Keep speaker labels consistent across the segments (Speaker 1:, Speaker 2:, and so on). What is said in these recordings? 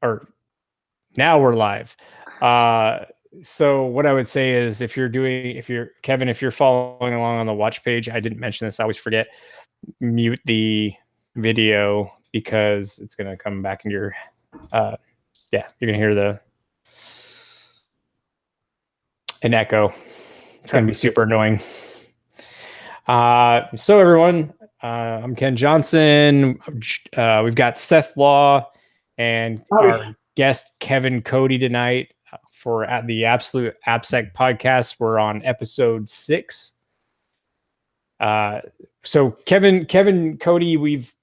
Speaker 1: or now we're live. So what I would say is if you're Kevin, if you're following along on the watch page, I didn't mention this, I always forget, mute the video because it's going to come back into your, yeah, you're going to hear an echo. It's going to be super annoying. So everyone, I'm Ken Johnson. We've got Seth Law and our guest Kevin Cody tonight for the Absolute AppSec podcast. We're on episode 6. So Kevin Cody, we've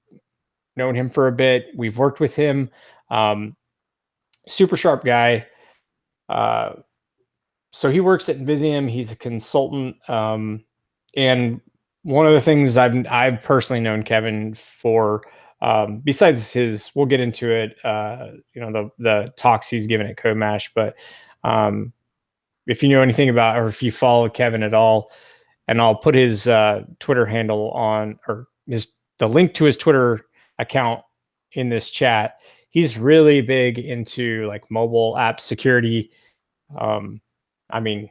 Speaker 1: known him for a bit. We've worked with him. Super sharp guy. So he works at Invisium. He's a consultant. And one of the things I've personally known Kevin for, besides we'll get into it, the talks he's given at CodeMash, but if you know anything about, or if you follow Kevin at all, and I'll put his Twitter handle on, or the link to his Twitter account in this chat. He's really big into like mobile app security. I mean,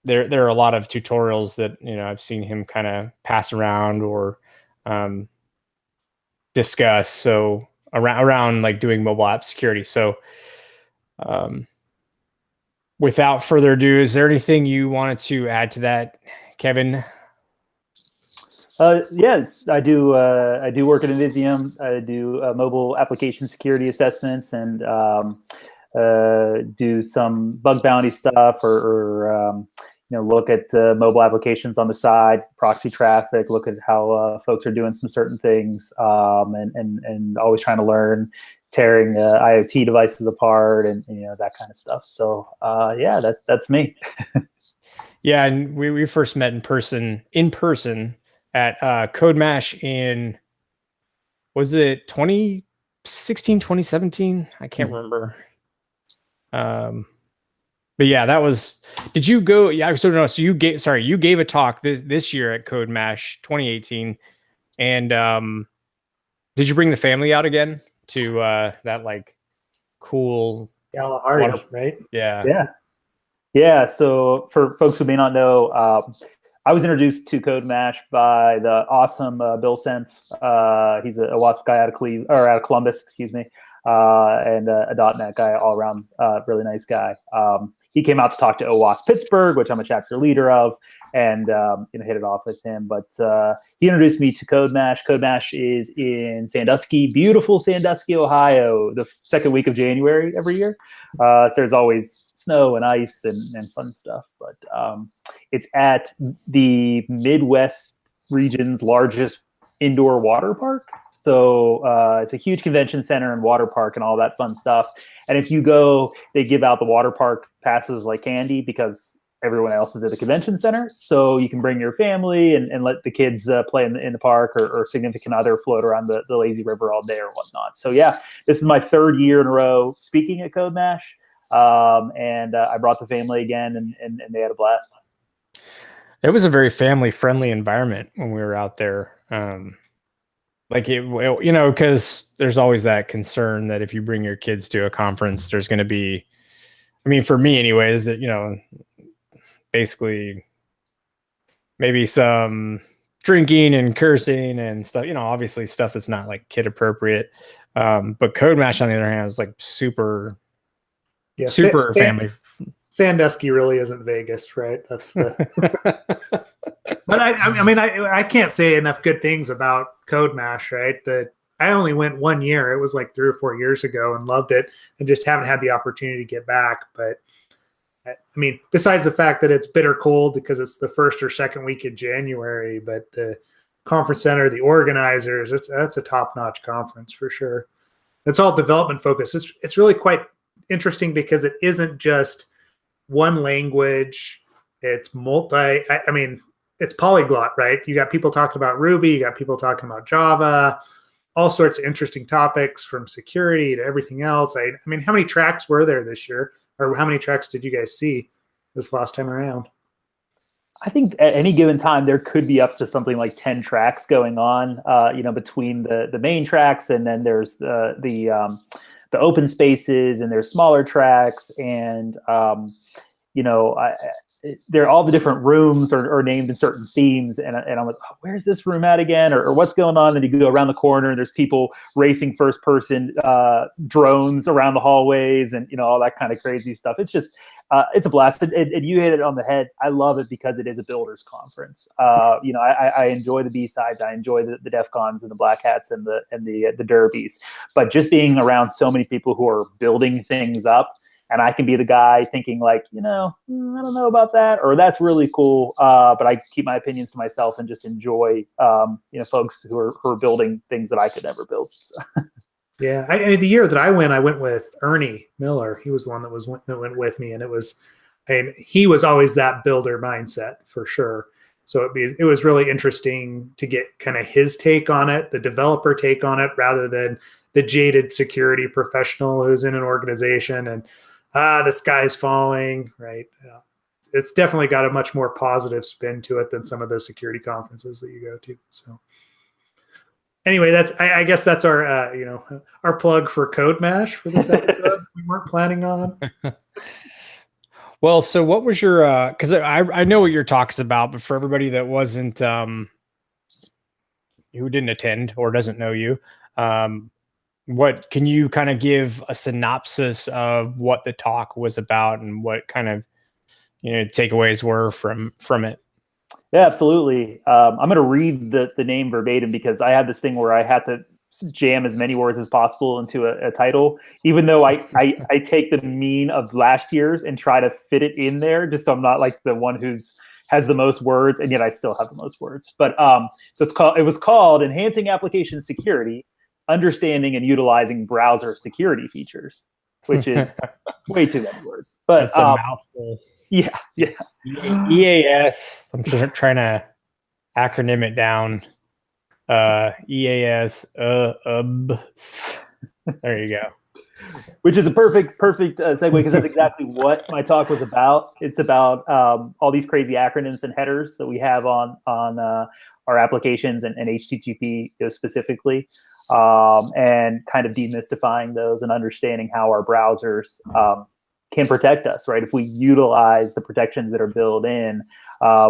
Speaker 1: there are a lot of tutorials that, I've seen him kind of pass around or discuss. So around like doing mobile app security. So without further ado, is there anything you wanted to add to that, Kevin?
Speaker 2: Yes, I do work at Invisium. I do mobile application security assessments and do some bug bounty stuff or look at mobile applications on the side, proxy traffic, look at how folks are doing some certain things, and always trying to learn, tearing IoT devices apart and that kind of stuff. So yeah, that's me.
Speaker 1: Yeah, and we first met in person at CodeMash in, was it 2016, 2017? I can't remember. But yeah, that was, did you go? Yeah, so no, so you gave a talk this year at CodeMash 2018. And did you bring the family out again to that like cool
Speaker 3: Kalahari, right?
Speaker 1: Yeah.
Speaker 2: So for folks who may not know, I was introduced to CodeMash by the awesome Bill Senf. He's a WASP guy out of Columbus, excuse me, and a .NET guy all around, really nice guy. He came out to talk to OWASP Pittsburgh, which I'm a chapter leader of, and hit it off with him. But he introduced me to CodeMash. CodeMash is in Sandusky, beautiful Sandusky, Ohio, the second week of January every year. So there's always snow and ice and fun stuff. But it's at the Midwest region's largest indoor water park. So it's a huge convention center and water park and all that fun stuff. And if you go, they give out the water park passes like candy because everyone else is at the convention center. So you can bring your family and let the kids play in the park or significant other float around the lazy river all day or whatnot. So yeah, this is my 3rd year in a row speaking at CodeMash. And I brought the family again and they had a blast.
Speaker 1: It was a very family-friendly environment when we were out there. Because there's always that concern that if you bring your kids to a conference, there's going to be, I mean, for me anyways, that, basically maybe some drinking and cursing and stuff, obviously stuff that's not like kid appropriate. But CodeMash on the other hand is like super family.
Speaker 3: Sandusky really isn't Vegas, right? That's the. But I can't say enough good things about CodeMash, right? I only went 1 year. It was like 3 or 4 years ago and loved it and just haven't had the opportunity to get back. But I mean, besides the fact that it's bitter cold because it's the 1st or 2nd week in January, but the conference center, the organizers, that's a top-notch conference for sure. It's all development focused. It's really quite interesting because it isn't just one language. It's it's polyglot, right? You got people talking about Ruby, you got people talking about Java, all sorts of interesting topics from security to everything else. I mean, how many tracks were there this year? Or how many tracks did you guys see this last time around?
Speaker 2: I think at any given time, there could be up to something like 10 tracks going on, between the main tracks. And then there's the the open spaces, and there's smaller tracks, and they're all the different rooms are named in certain themes, and I'm like, oh, where's this room at again, or what's going on? And you go around the corner, and there's people racing first person drones around the hallways, and all that kind of crazy stuff. It's just it's a blast, and you hit it on the head. I love it because it is a builders conference. I enjoy the B-sides, I enjoy the DEF CONs and the Black Hats and the derbies, but just being around so many people who are building things up. And I can be the guy thinking like, I don't know about that, or that's really cool. But I keep my opinions to myself and just enjoy, folks who are building things that I could never build. So.
Speaker 3: Yeah, the year that I went with Ernie Miller. He was the one that went with me, and he was always that builder mindset for sure. So it was really interesting to get kind of his take on it, the developer take on it, rather than the jaded security professional who's in an organization and the sky's falling, right? It's definitely got a much more positive spin to it than some of the security conferences that you go to. So anyway, I guess that's our our plug for CodeMash for this episode. We weren't planning on.
Speaker 1: Well, so what was your because I know what your talk's about, but for everybody that wasn't who didn't attend or doesn't know you, what can you kind of give a synopsis of what the talk was about and what kind of takeaways were from it?
Speaker 2: Yeah, absolutely. I'm going to read the name verbatim because I had this thing where I had to jam as many words as possible into a title, even though I take the mean of last year's and try to fit it in there, just so I'm not like the one has the most words, and yet I still have the most words. But so it was called Enhancing Application Security, Understanding and Utilizing Browser Security Features, which is way too many words. But
Speaker 1: it's a mouthful.
Speaker 2: Yeah.
Speaker 1: EAS. I'm just trying to acronym it down. EAS. There you go.
Speaker 2: Which is a perfect segue, because that's exactly what my talk was about. It's about all these crazy acronyms and headers that we have on our applications and HTTP specifically, and kind of demystifying those and understanding how our browsers can protect us, right? If we utilize the protections that are built in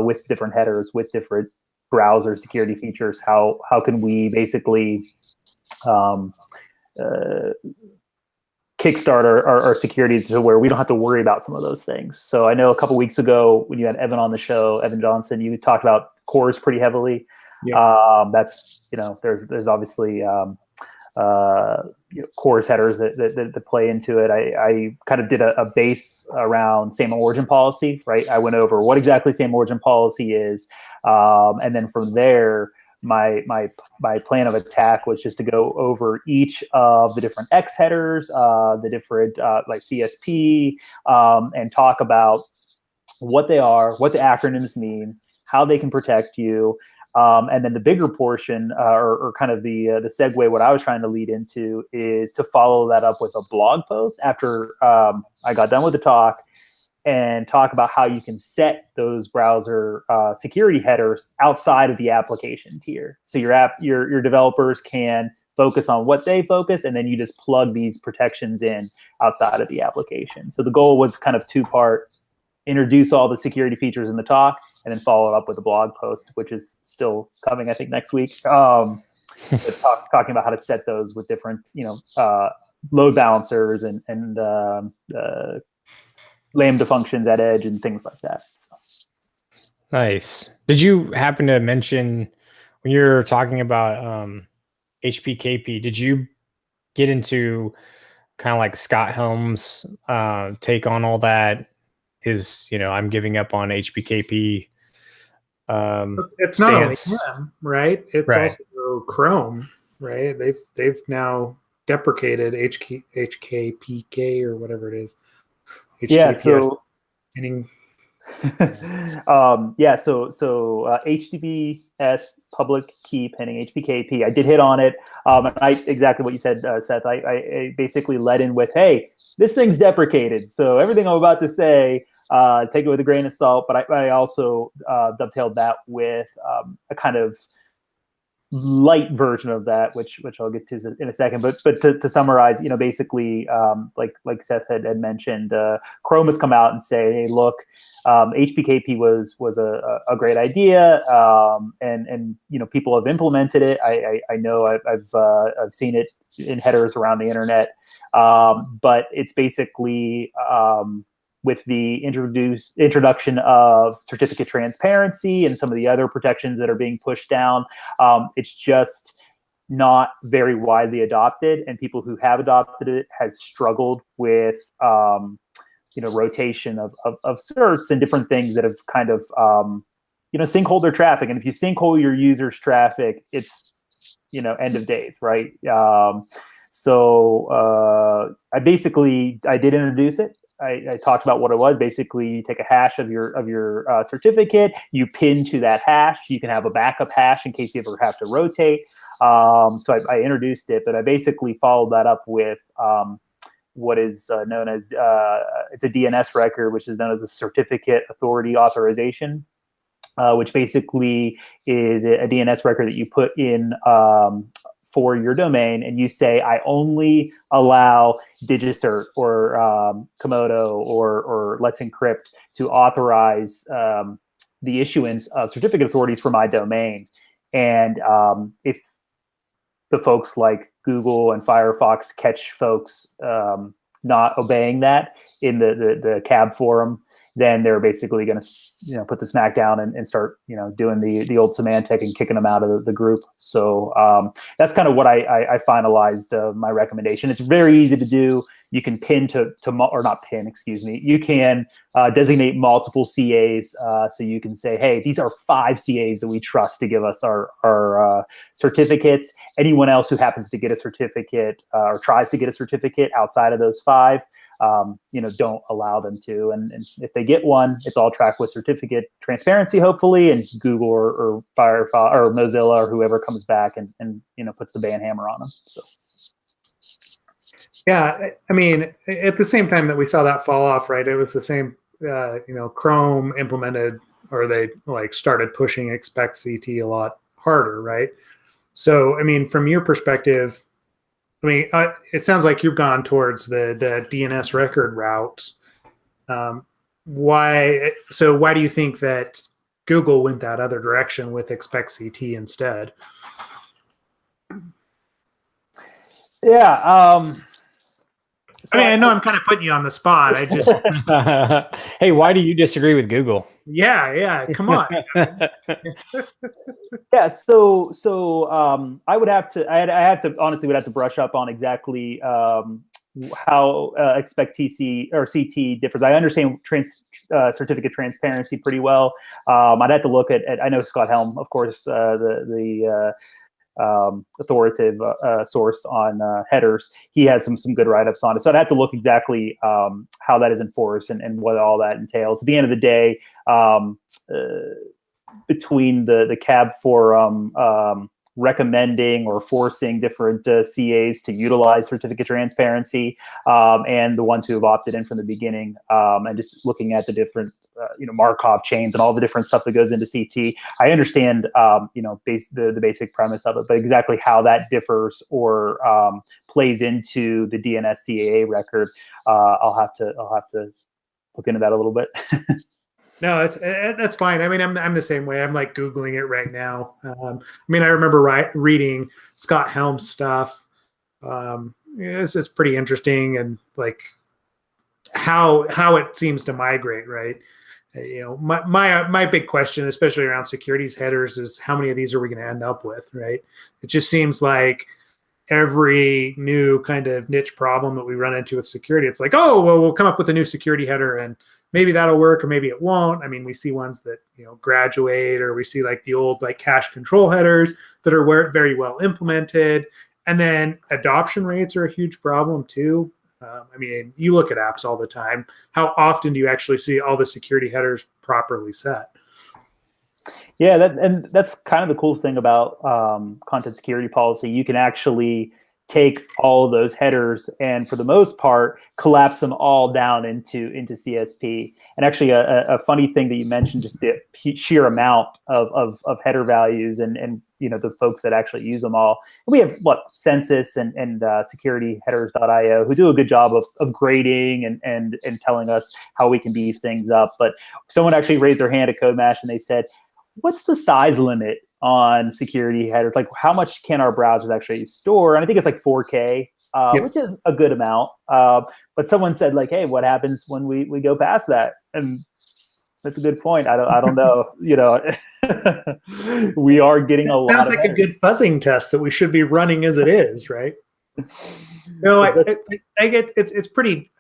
Speaker 2: with different headers, with different browser security features, how can we basically kickstart our security to where we don't have to worry about some of those things. So I know a couple weeks ago when you had Evan on the show, Evan Johnson, you talked about cores pretty heavily. Yeah. That's there's obviously cores headers that play into it. I kind of did a base around SAML origin policy, right? I went over what exactly SAML origin policy is, and then from there, my plan of attack was just to go over each of the different X headers, the different like CSP, and talk about what they are, what the acronyms mean, how they can protect you. And then the bigger portion, or kind of the segue, what I was trying to lead into is to follow that up with a blog post after I got done with the talk, and talk about how you can set those browser security headers outside of the application tier. So your developers can focus on what they focus, and then you just plug these protections in outside of the application. So the goal was kind of two-part: introduce all the security features in the talk, and then follow it up with a blog post, which is still coming, I think, next week. Talking about how to set those with different, load balancers and Lambda functions at edge and things like that. So.
Speaker 1: Nice. Did you happen to mention when you're talking about HPKP, did you get into kind of like Scott Helm's take on all that? His, I'm giving up on HPKP.
Speaker 3: It's not only him, right? It's also Chrome, right? They've now deprecated HKPK or whatever it is.
Speaker 2: Yeah. So.
Speaker 3: Meaning,
Speaker 2: so HTTPS public key pending HPKP. I did hit on it. And exactly what you said, Seth. I basically led in with, hey, this thing's deprecated. So everything I'm about to say, take it with a grain of salt. But I also dovetailed that with a kind of light version of that, which I'll get to in a second. But to summarize, basically, like Seth had mentioned, Chrome has come out and say, hey, look, HPKP was a great idea, and people have implemented it. I know I've seen it in headers around the internet, but it's basically with the introduction of certificate transparency and some of the other protections that are being pushed down, it's just not very widely adopted, and people who have adopted it have struggled with rotation of certs and different things that have kind of sinkhole their traffic. And if you sinkhole your users' traffic, it's end of days, right? So I did introduce it. I talked about what it was. Basically, you take a hash of your certificate, you pin to that hash. You can have a backup hash in case you ever have to rotate. So I introduced it, but I basically followed that up with what is known as it's a DNS record, which is known as a certificate authority authorization, which basically is a DNS record that you put in for your domain, and you say, I only allow DigiCert or Komodo or Let's Encrypt to authorize the issuance of certificate authorities for my domain. And if the folks like Google and Firefox catch folks not obeying that in the CAB forum, then they're basically going to put the smack down and start doing the old semantic and kicking them out of the group. So that's kind of what I finalized my recommendation. It's very easy to do. You can pin or not pin, excuse me. You can designate multiple CAs. So you can say, hey, these are 5 CAs that we trust to give us our certificates. Anyone else who happens to get a certificate or tries to get a certificate outside of those 5, don't allow them to. And if they get one, it's all tracked with certificate transparency, hopefully, and Google or Firefox or Mozilla or whoever comes back and puts the ban hammer on them. So.
Speaker 3: Yeah, I mean, at the same time that we saw that fall off, right? It was the same, Chrome implemented, or they started pushing expect CT a lot harder, right? So, I mean, from your perspective, it sounds like you've gone towards the DNS record route. Why do you think that Google went that other direction with expect CT instead?
Speaker 2: Yeah.
Speaker 3: I know I'm kind of putting you on the spot. I just
Speaker 1: hey, why do you disagree with Google?
Speaker 3: Yeah, come on.
Speaker 2: Yeah, so I would have to honestly would have to brush up on exactly how expect TC or CT differs. I understand certificate transparency pretty well. I'd have to look at I know Scott Helm, of course, the authoritative source on headers. He has some good write-ups on it. So I'd have to look exactly how that is enforced and what all that entails. At the end of the day, between the CAB forum recommending or forcing different CAs to utilize certificate transparency and the ones who have opted in from the beginning, and just looking at the different Markov chains and all the different stuff that goes into CT. I understand the basic premise of it, but exactly how that differs or plays into the DNS CAA record, I'll have to look into that a little bit.
Speaker 3: No, that's fine. I mean, I'm the same way. I'm like Googling it right now. I remember reading Scott Helm's stuff. It's pretty interesting, and like how it seems to migrate, right? My big question, especially around securities headers, is how many of these are we going to end up with, right? It just seems like every new kind of niche problem that we run into with security, it's like, oh, well, we'll come up with a new security header and maybe that'll work or maybe it won't. I mean, we see ones that, graduate, or we see like the old like cache control headers that are very well implemented. And then adoption rates are a huge problem too. You look at apps all the time. How often do you actually see all the security headers properly set?
Speaker 2: Yeah, that's kind of the cool thing about content security policy. You can actually take all of those headers and, for the most part, collapse them all down into CSP. And actually, a funny thing that you mentioned, just the sheer amount of header values and the folks that actually use them all. And we have Census and securityheaders.io who do a good job of grading and telling us how we can beef things up. But someone actually raised their hand at CodeMash and they said, what's the size limit on security headers? Like, how much can our browsers actually store? And I think it's like 4K. Which is a good amount. But someone said, like, hey, what happens when we go past that? And that's a good point. I don't know. We are getting a lot.
Speaker 3: Sounds like a good fuzzing test that we should be running as it is, right? No, I get it's pretty,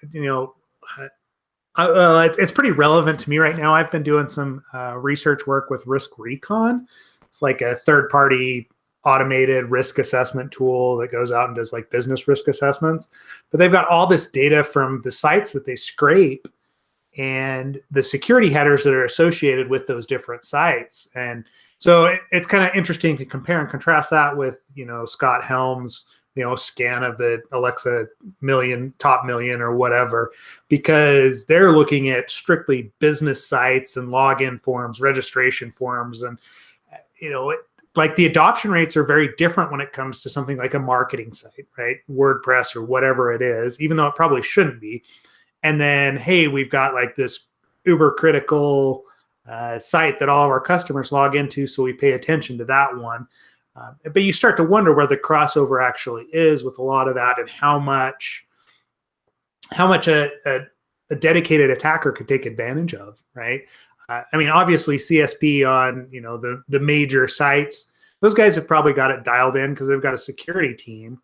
Speaker 3: it's pretty relevant to me right now. I've been doing some research work with Risk Recon. It's like a third-party automated risk assessment tool that goes out and does like business risk assessments. But they've got all this data from the sites that they scrape and the security headers that are associated with those different sites. And so it's kind of interesting to compare and contrast that with, Scott Helm's, scan of the Alexa top million or whatever, because they're looking at strictly business sites and login forms, registration forms. And, like the adoption rates are very different when it comes to something like a marketing site, right? WordPress or whatever it is, even though it probably shouldn't be. And then, hey, we've got like this uber critical site that all of our customers log into, so we pay attention to that one. But you start to wonder where the crossover actually is with a lot of that, and how much a dedicated attacker could take advantage of, right? Obviously CSP on, the major sites, those guys have probably got it dialed in because they've got a security team.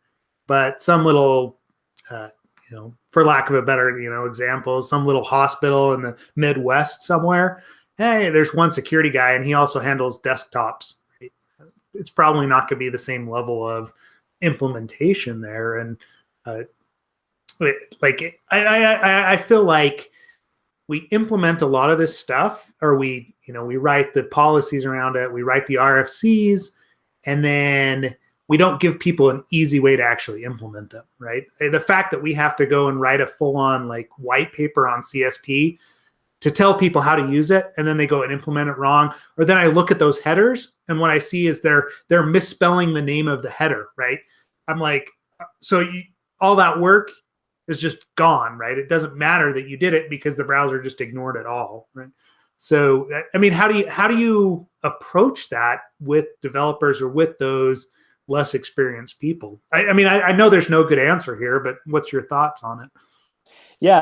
Speaker 3: But some little, for lack of a better, example, some little hospital in the Midwest somewhere, hey, there's one security guy and he also handles desktops. Right? It's probably not going to be the same level of implementation there. And I feel like we implement a lot of this stuff, or we write the policies around it, we write the RFCs, and then we don't give people an easy way to actually implement them, right? The fact that we have to go and write a full-on like white paper on CSP to tell people how to use it, and then they go and implement it wrong, or then I look at those headers, and what I see is they're misspelling the name of the header, right? I'm like, all that work is just gone, right? It doesn't matter that you did it because the browser just ignored it all, right? So, how do you approach that with developers or with those less experienced people? I know there's no good answer here, but what's your thoughts on it?
Speaker 2: Yeah,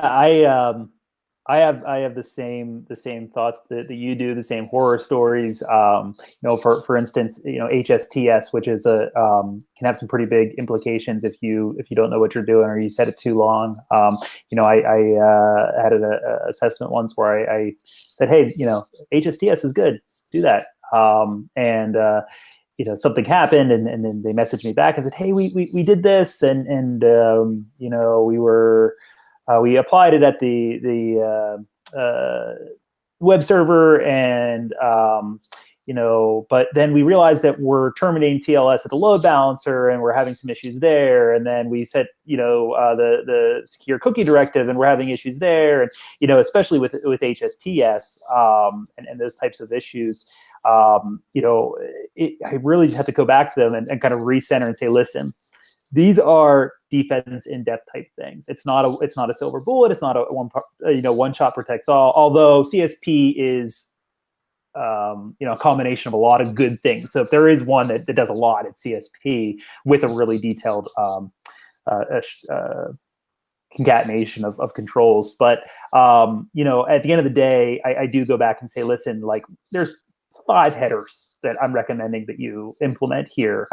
Speaker 2: I have the same thoughts that you do, the same horror stories. For instance, HSTS, which is can have some pretty big implications if you don't know what you're doing or you set it too long. I had an assessment once where I said, hey, HSTS is good, do that. Something happened, and then they messaged me back and said, hey, we did this, and we applied it at the web server, and but then we realized that we're terminating TLS at the load balancer, and we're having some issues there. And then we set the secure cookie directive, and we're having issues there. And especially with HSTS and those types of issues, I really just have to go back to them and kind of recenter and say, listen, these are defense in-depth type things. It's not a silver bullet. It's not a one shot protects all. Although CSP is a combination of a lot of good things. So if there is one that does a lot, it's CSP with a really detailed concatenation of controls. But at the end of the day, I do go back and say, listen, like there's 5 headers that I'm recommending that you implement here.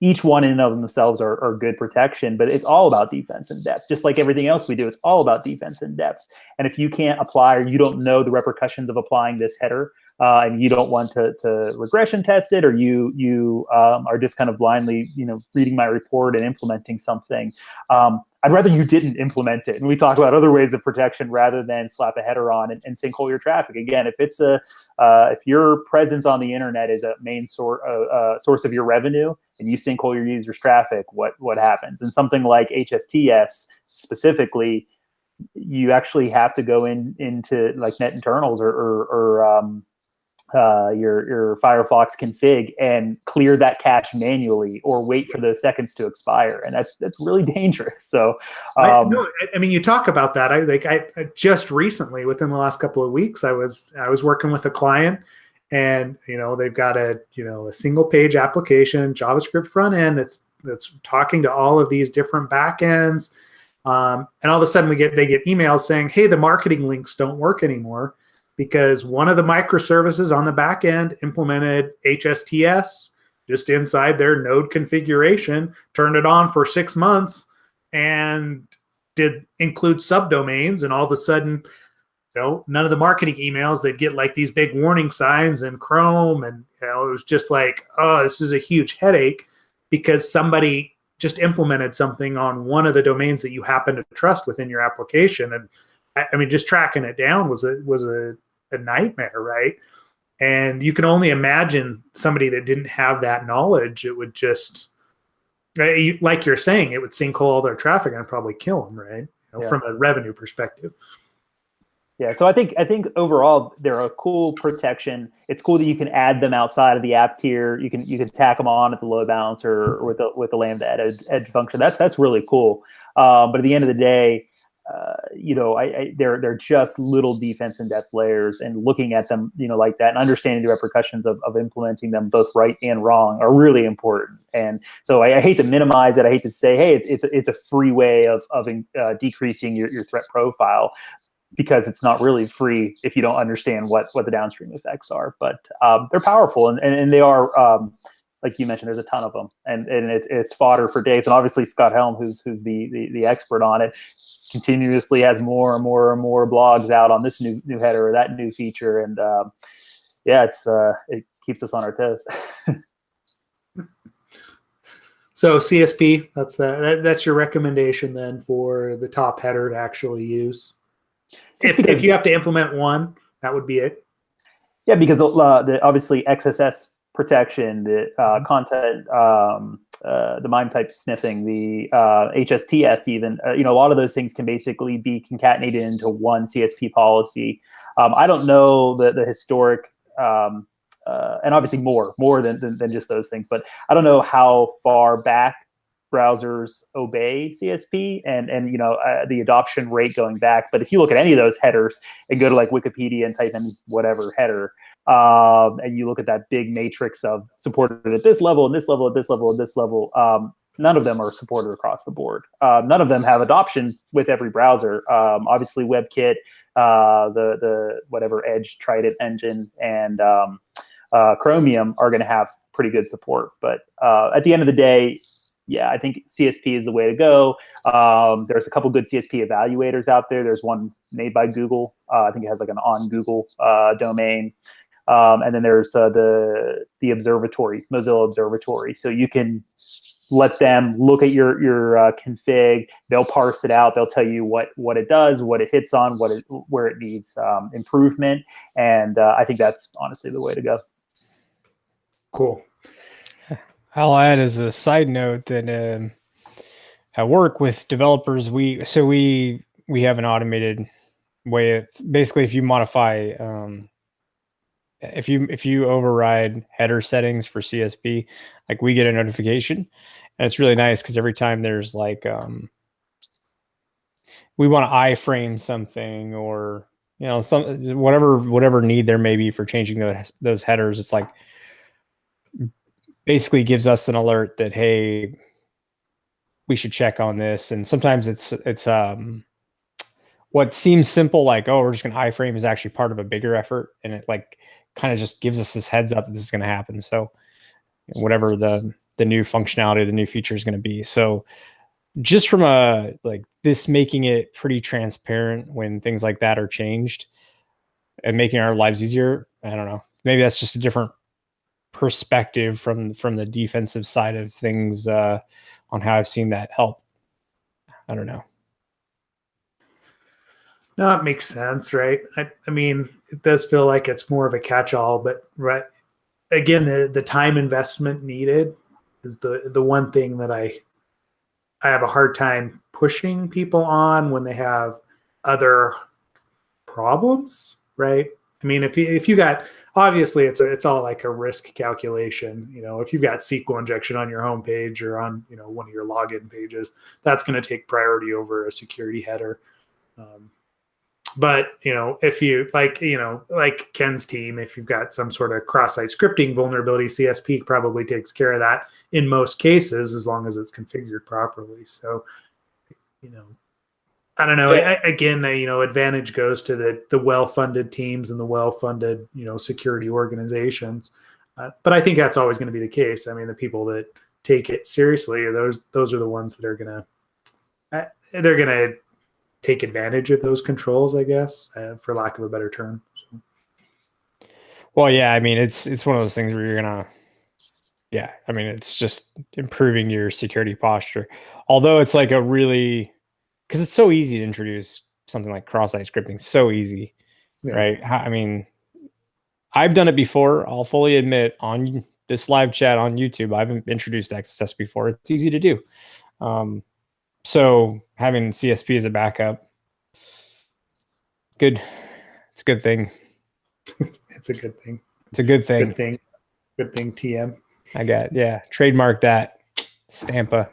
Speaker 2: Each one in and of themselves are good protection, but it's all about defense in depth. Just like everything else we do, it's all about defense in depth. And if you can't apply, or you don't know the repercussions of applying this header, and you don't want to regression test it, or you are just kind of blindly, reading my report and implementing something, I'd rather you didn't implement it. And we talk about other ways of protection rather than slap a header on and sinkhole your traffic. Again, if your presence on the internet is a main source of your revenue, and you sinkhole your users' traffic, what happens? And something like HSTS specifically, you actually have to go into like net internals or your Firefox config and clear that cache manually, or wait for those seconds to expire, and that's really dangerous. So,
Speaker 3: I mean, you talk about that. I just recently, within the last couple of weeks, I was working with a client, and they've got a single page application, JavaScript front end that's talking to all of these different backends, and all of a sudden they get emails saying, "Hey, the marketing links don't work anymore because one of the microservices on the back end implemented HSTS just inside their node configuration, turned it on for 6 months, and did include subdomains, and all of a sudden, none of the marketing emails, they'd get like these big warning signs in Chrome, and it was just like, oh, this is a huge headache because somebody just implemented something on one of the domains that you happen to trust within your application. And I mean, just tracking it down was a nightmare, right? And you can only imagine somebody that didn't have that knowledge, it would just, like you're saying, it would sinkhole all their traffic and probably kill them, right? From a revenue perspective.
Speaker 2: Yeah, so I think overall they're a cool protection. It's cool that you can add them outside of the app tier. You can tack them on at the load balancer or with the Lambda edge function. That's really cool. But at the end of the day, they're just little defense in depth layers, and looking at them, like that, and understanding the repercussions of implementing them both right and wrong are really important. And so I hate to minimize it. I hate to say, hey, it's a free way of decreasing your threat profile, because it's not really free if you don't understand what the downstream effects are. But they're powerful, and they are, like you mentioned, there's a ton of them, and it's fodder for days. And obviously Scott Helm, who's the expert on it, continuously has more and more and more blogs out on this new header or that new feature. And it keeps us on our toes.
Speaker 3: So CSP, that's your recommendation then for the top header to actually use. If you have to implement one, that would be it.
Speaker 2: Yeah, because obviously XSS protection, the content, the MIME type sniffing, the HSTS, even a lot of those things can basically be concatenated into one CSP policy. I don't know the historic, and obviously more than just those things, but I don't know how far back browsers obey CSP and the adoption rate going back. But if you look at any of those headers and go to like Wikipedia and type in whatever header, and you look at that big matrix of supported at this level, and this level, at this level, at this level, none of them are supported across the board. None of them have adoption with every browser. Obviously WebKit, the whatever Edge Trident engine, and Chromium are going to have pretty good support. But at the end of the day, yeah, I think CSP is the way to go. There's a couple good CSP evaluators out there. There's one made by Google. I think it has like an on Google domain. And then there's the observatory, Mozilla Observatory. So you can let them look at your config. They'll parse it out. They'll tell you what it does, what it hits on, where it needs improvement. And I think that's honestly the way to go.
Speaker 3: Cool.
Speaker 1: I'll add as a side note that at work with developers, we have an automated way of basically, if you modify, if you override header settings for CSP, like we get a notification, and it's really nice because every time there's like we want to iframe something, or some whatever need there may be for changing those headers, it's like basically gives us an alert that, hey, we should check on this. And sometimes it's what seems simple, like, oh, we're just going to iframe, is actually part of a bigger effort, and it like kind of just gives us this heads up that this is going to happen. So whatever the new functionality, the new feature is going to be. So just from this making it pretty transparent when things like that are changed and making our lives easier, I don't know, maybe that's just a different perspective from the defensive side of things on how I've seen that help. I don't know.
Speaker 3: No, it makes sense, right? I mean, it does feel like it's more of a catch-all, but right, again, the time investment needed is the one thing that I have a hard time pushing people on when they have other problems, right? I mean, if you got, obviously it's all like a risk calculation. If you've got SQL injection on your homepage or on one of your login pages, that's going to take priority over a security header. But if you like Ken's team, if you've got some sort of cross-site scripting vulnerability, CSP probably takes care of that in most cases, as long as it's configured properly. So, I don't know.
Speaker 2: Yeah.
Speaker 3: Again, advantage goes to the well-funded teams and the well-funded, security organizations. But I think that's always going to be the case. I mean, the people that take it seriously are those are the ones that are they're gonna take advantage of those controls, I guess, for lack of a better term. So.
Speaker 1: Well, yeah, I mean, it's one of those things where you're gonna, yeah, I mean, it's just improving your security posture. Although it's like because it's so easy to introduce something like cross-site scripting, so easy, right? I mean, I've done it before. I'll fully admit on this live chat on YouTube, I've introduced XSS before. It's easy to do. So having CSP as a backup, good. It's a good thing.
Speaker 3: It's a good thing.
Speaker 1: It's a good thing.
Speaker 3: Good thing. TM.
Speaker 1: I got, yeah. Trademark that. Stampa.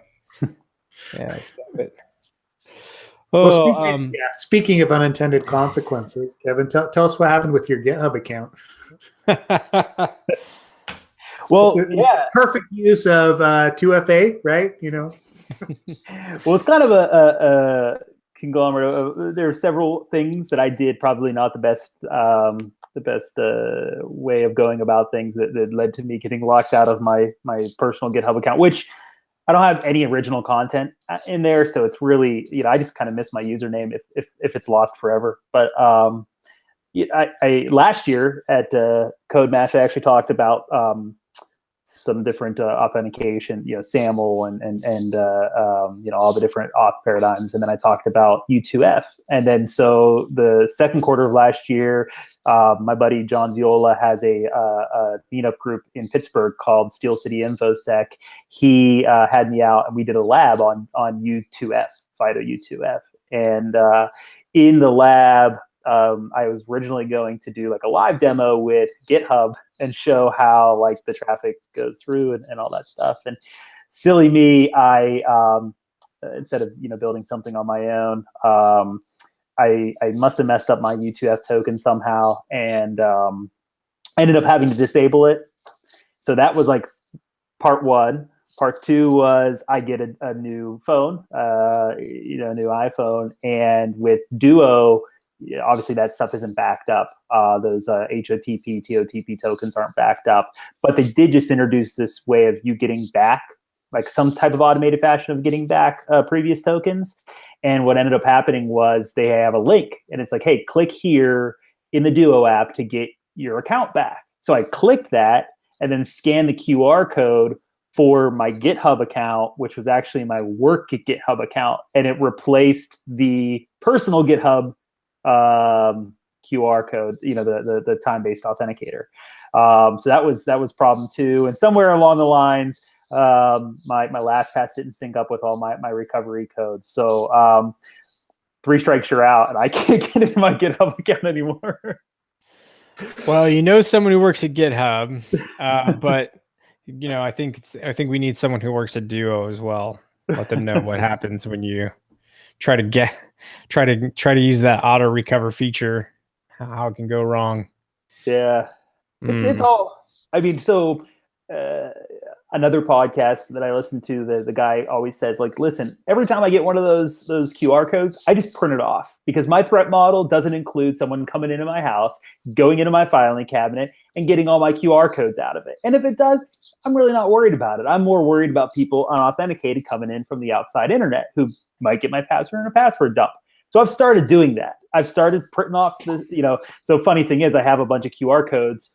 Speaker 1: Yeah, stamp it. Oh,
Speaker 3: well, speaking of unintended consequences, Kevin, tell us what happened with your GitHub account.
Speaker 2: Well,
Speaker 3: it's perfect use of 2FA, right?
Speaker 2: Well, it's kind of a conglomerate of, there are several things that I did, probably not the best way of going about things that led to me getting locked out of my personal GitHub account, which I don't have any original content in there. So it's really, I just kind of miss my username if it's lost forever. But I last year at CodeMash, I actually talked about some different authentication, SAML and all the different auth paradigms. And then I talked about U2F. And then so the second quarter of last year, my buddy John Ziola has a meetup group in Pittsburgh called Steel City InfoSec. He had me out and we did a lab on U2F, FIDO U2F. And in the lab, I was originally going to do like a live demo with GitHub and show how like the traffic goes through and all that stuff. And silly me, I instead of building something on my own, I must have messed up my U2F token somehow and ended up having to disable it. So that was like part one. Part two was I get a new phone, a new iPhone, and with Duo, obviously that stuff isn't backed up. Those HOTP, TOTP tokens aren't backed up, but they did just introduce this way of you getting back, like some type of automated fashion of getting back previous tokens. And what ended up happening was they have a link and it's like, hey, click here in the Duo app to get your account back. So I clicked that and then scanned the QR code for my GitHub account, which was actually my work GitHub account. And it replaced the personal GitHub QR code, the time-based authenticator. So that was problem two. And somewhere along the lines, my LastPass didn't sync up with all my recovery codes. So 3 strikes you're out, and I can't get into my GitHub account anymore.
Speaker 1: Well, someone who works at GitHub, but I think we need someone who works at Duo as well. Let them know what happens when you try to use that auto recover feature, how it can go wrong.
Speaker 2: Yeah. It's all, I mean, so another podcast that I listen to, the guy always says, like, listen, every time I get one of those QR codes, I just print it off because my threat model doesn't include someone coming into my house, going into my filing cabinet and getting all my QR codes out of it. And if it does, I'm really not worried about it. I'm more worried about people unauthenticated coming in from the outside internet who might get my password in a password dump. So I've started doing that. I've started printing off so funny thing is I have a bunch of QR codes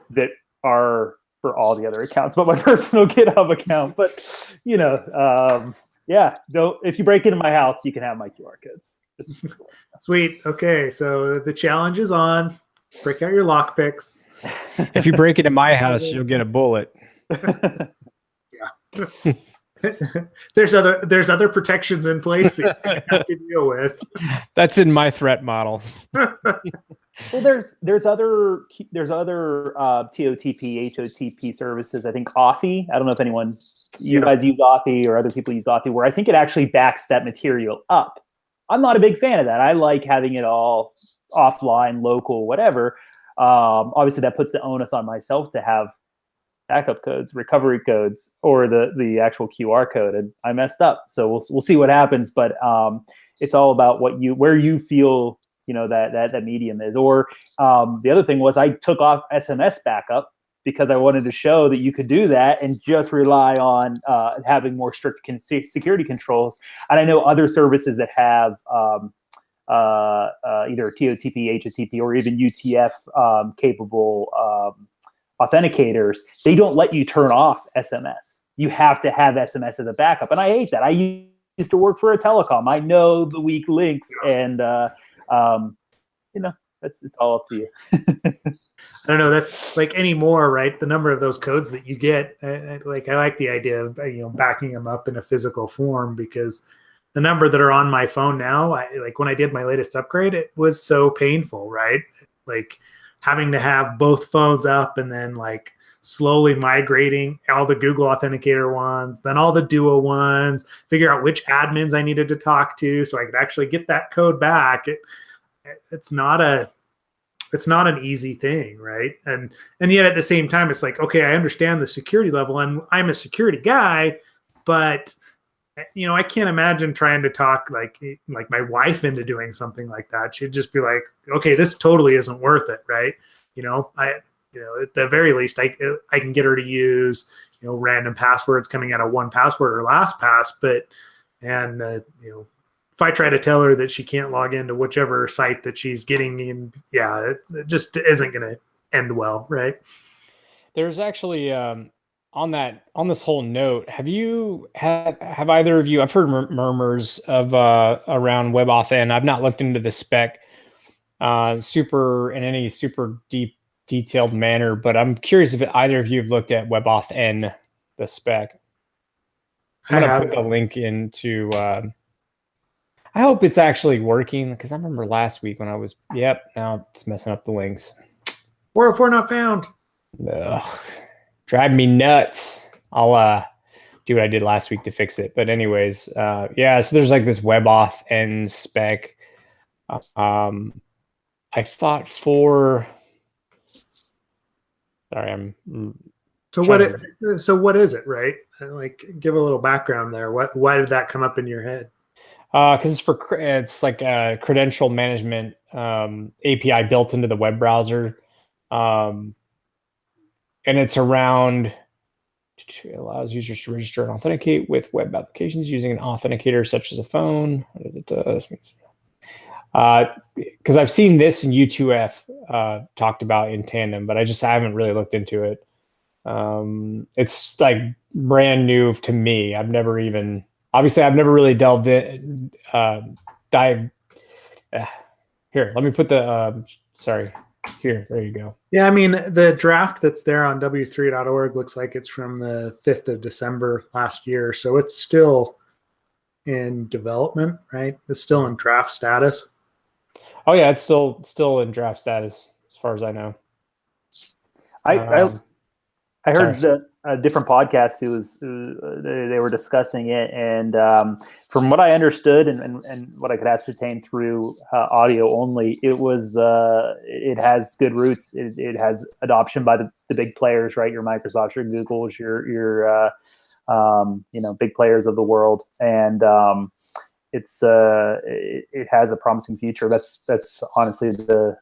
Speaker 2: that are for all the other accounts, but my personal GitHub account. But if you break into my house, you can have my QR codes.
Speaker 3: Sweet. Okay, so the challenge is on. Break out your lockpicks.
Speaker 1: If you break into my house, you'll get a bullet.
Speaker 3: Yeah. There's other protections in place that you have to deal with.
Speaker 1: That's in my threat model.
Speaker 2: Well, there's other TOTP, HOTP services. I think Authy. I don't know if anyone you guys use Authy or other people use Authy, where I think it actually backs that material up. I'm not a big fan of that. I like having it all offline, local, whatever. Obviously, that puts the onus on myself to have backup codes, recovery codes, or the actual QR code. And I messed up, so we'll see what happens. But it's all about where you feel that medium is. Or the other thing was I took off SMS backup because I wanted to show that you could do that and just rely on having more strict security controls. And I know other services that have either TOTP, HOTP, or even UTF capable authenticators. They don't let you turn off SMS. You have to have SMS as a backup. And I hate that. I used to work for a telecom. I know the weak links, and it's all up to you.
Speaker 3: I don't know. That's like anymore, right? The number of those codes that you get, I like the idea of backing them up in a physical form, because the number that are on my phone now, like when I did my latest upgrade, it was so painful, right? Like having to have both phones up and then like slowly migrating all the Google Authenticator ones, then all the Duo ones, figure out which admins I needed to talk to so I could actually get that code back. It's not an easy thing, right? And yet at the same time, it's like, okay, I understand the security level and I'm a security guy, but I can't imagine trying to talk like my wife into doing something like that. She'd just be like, okay, this totally isn't worth it, right? At the very least, I can get her to use random passwords coming out of 1Password or LastPass, if I try to tell her that she can't log into whichever site that she's getting in, it just isn't going to end well, right?
Speaker 1: There's actually on this whole note, have either of you? I've heard murmurs of around WebAuthn. I've not looked into the spec in any super detailed manner, but I'm curious if either of you have looked at WebAuthn, the spec. I'm gonna put the link into. I hope it's actually working, because I remember last week when I was. Yep, now it's messing up the links.
Speaker 3: Or if we're not found.
Speaker 1: Ugh, drive me nuts. I'll do what I did last week to fix it. But anyways, so there's like this WebAuthn spec. I thought for. Sorry, I'm.
Speaker 3: So what is it, right? Like, give a little background there. Why did that come up in your head?
Speaker 1: Because it's like a credential management API built into the web browser, and it's around. It allows users to register and authenticate with web applications using an authenticator such as a phone. Because I've seen this in U2F talked about in tandem, but I haven't really looked into it. It's like brand new to me. I've never really delved in. Here, let me put the. Sorry. Here, there you go.
Speaker 3: Yeah, I mean, the draft that's there on w3.org looks like it's from the 5th of December last year. So it's still in development, right? It's still in draft status.
Speaker 1: Oh yeah, it's still in draft status as far as I know.
Speaker 2: I heard a different podcast they were discussing it, and from what I understood and what I could ascertain through audio only, it has good roots. It has adoption by the big players, right? Your Microsoft, your Googles, your big players of the world, and it has a promising future. That's honestly the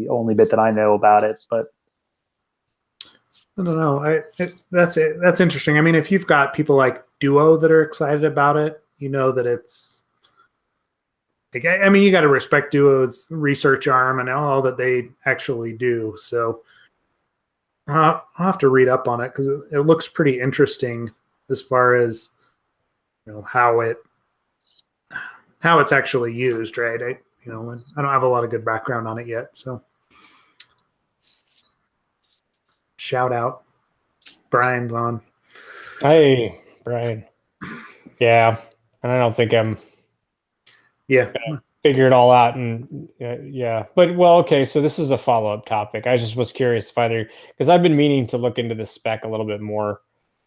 Speaker 2: only bit that I know about it, but.
Speaker 3: I don't know. That's interesting. I mean, if you've got people like Duo that are excited about it, that it's. Like, I mean, you got to respect Duo's research arm and all that they actually do. So I'll have to read up on it, because it looks pretty interesting as far as how it's actually used, right? I don't have a lot of good background on it yet, so. Shout out. Brian's on.
Speaker 1: Hey, Right. Yeah. And I don't think I'm
Speaker 3: Yeah.
Speaker 1: figure it all out. And yeah. But well, okay. So this is a follow-up topic. I just was curious if either, because I've been meaning to look into the spec a little bit more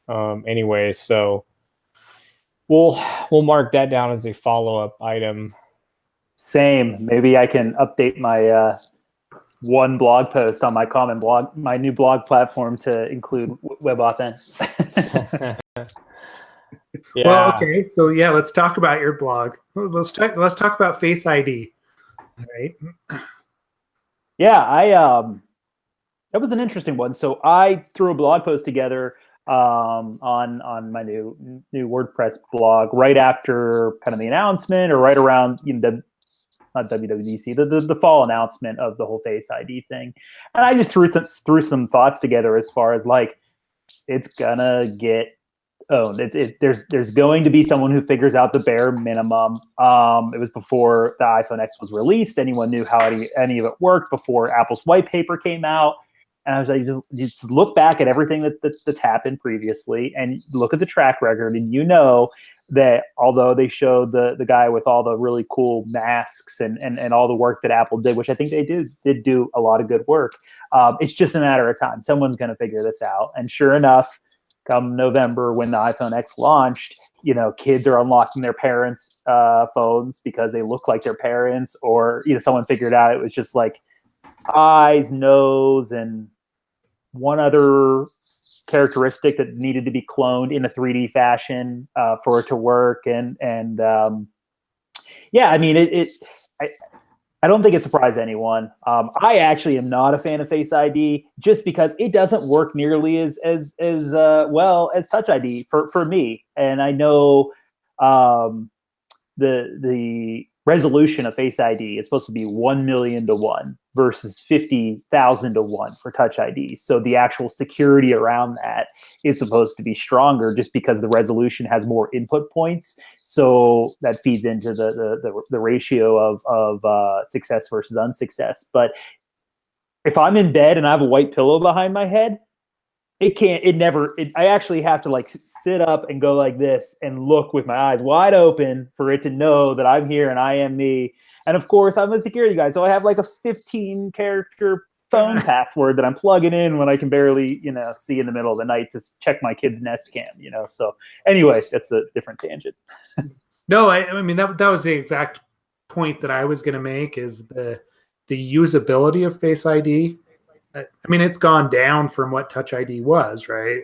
Speaker 1: anyway. So we'll mark that down as a follow-up item.
Speaker 2: Same. Maybe I can update my one blog post on my new blog platform to include WebAuthn.
Speaker 1: Yeah.
Speaker 3: Well, okay. So yeah, let's talk about your blog. Let's talk about Face ID. Right.
Speaker 2: Yeah, that was an interesting one. So I threw a blog post together on my new WordPress blog right after kind of the announcement, or right around not WWDC, the fall announcement of the whole Face ID thing. And I just threw some thoughts together as far as like, it's gonna get owned. There's going to be someone who figures out the bare minimum. It was before the iPhone X was released. Anyone knew how any of it worked before Apple's white paper came out. And I was like, just look back at everything that's happened previously and look at the track record. And you know that although they showed the guy with all the really cool masks and all the work that Apple did, which I think they did do a lot of good work, it's just a matter of time. Someone's going to figure this out. And sure enough, come November when the iPhone X launched, kids are unlocking their parents' phones because they look like their parents, or someone figured out it was just like eyes, nose, and one other characteristic that needed to be cloned in a 3D fashion for it to work. And yeah, I mean, I don't think it surprised anyone. I actually am not a fan of Face ID just because it doesn't work nearly as well as Touch ID for me. And I know the resolution of Face ID is supposed to be 1,000,000 to 1 versus 50,000 to 1 for Touch ID. So the actual security around that is supposed to be stronger just because the resolution has more input points. So that feeds into the ratio of success versus unsuccess. But if I'm in bed and I have a white pillow behind my head, I actually have to like sit up and go like this and look with my eyes wide open for it to know that I'm here and I am me. And of course, I'm a security guy, so I have like a 15-character phone password that I'm plugging in when I can barely, see in the middle of the night to check my kid's Nest Cam, So anyway, that's a different tangent.
Speaker 3: No, I mean, that was the exact point that I was going to make, is the usability of Face ID. I mean, it's gone down from what Touch ID was, right?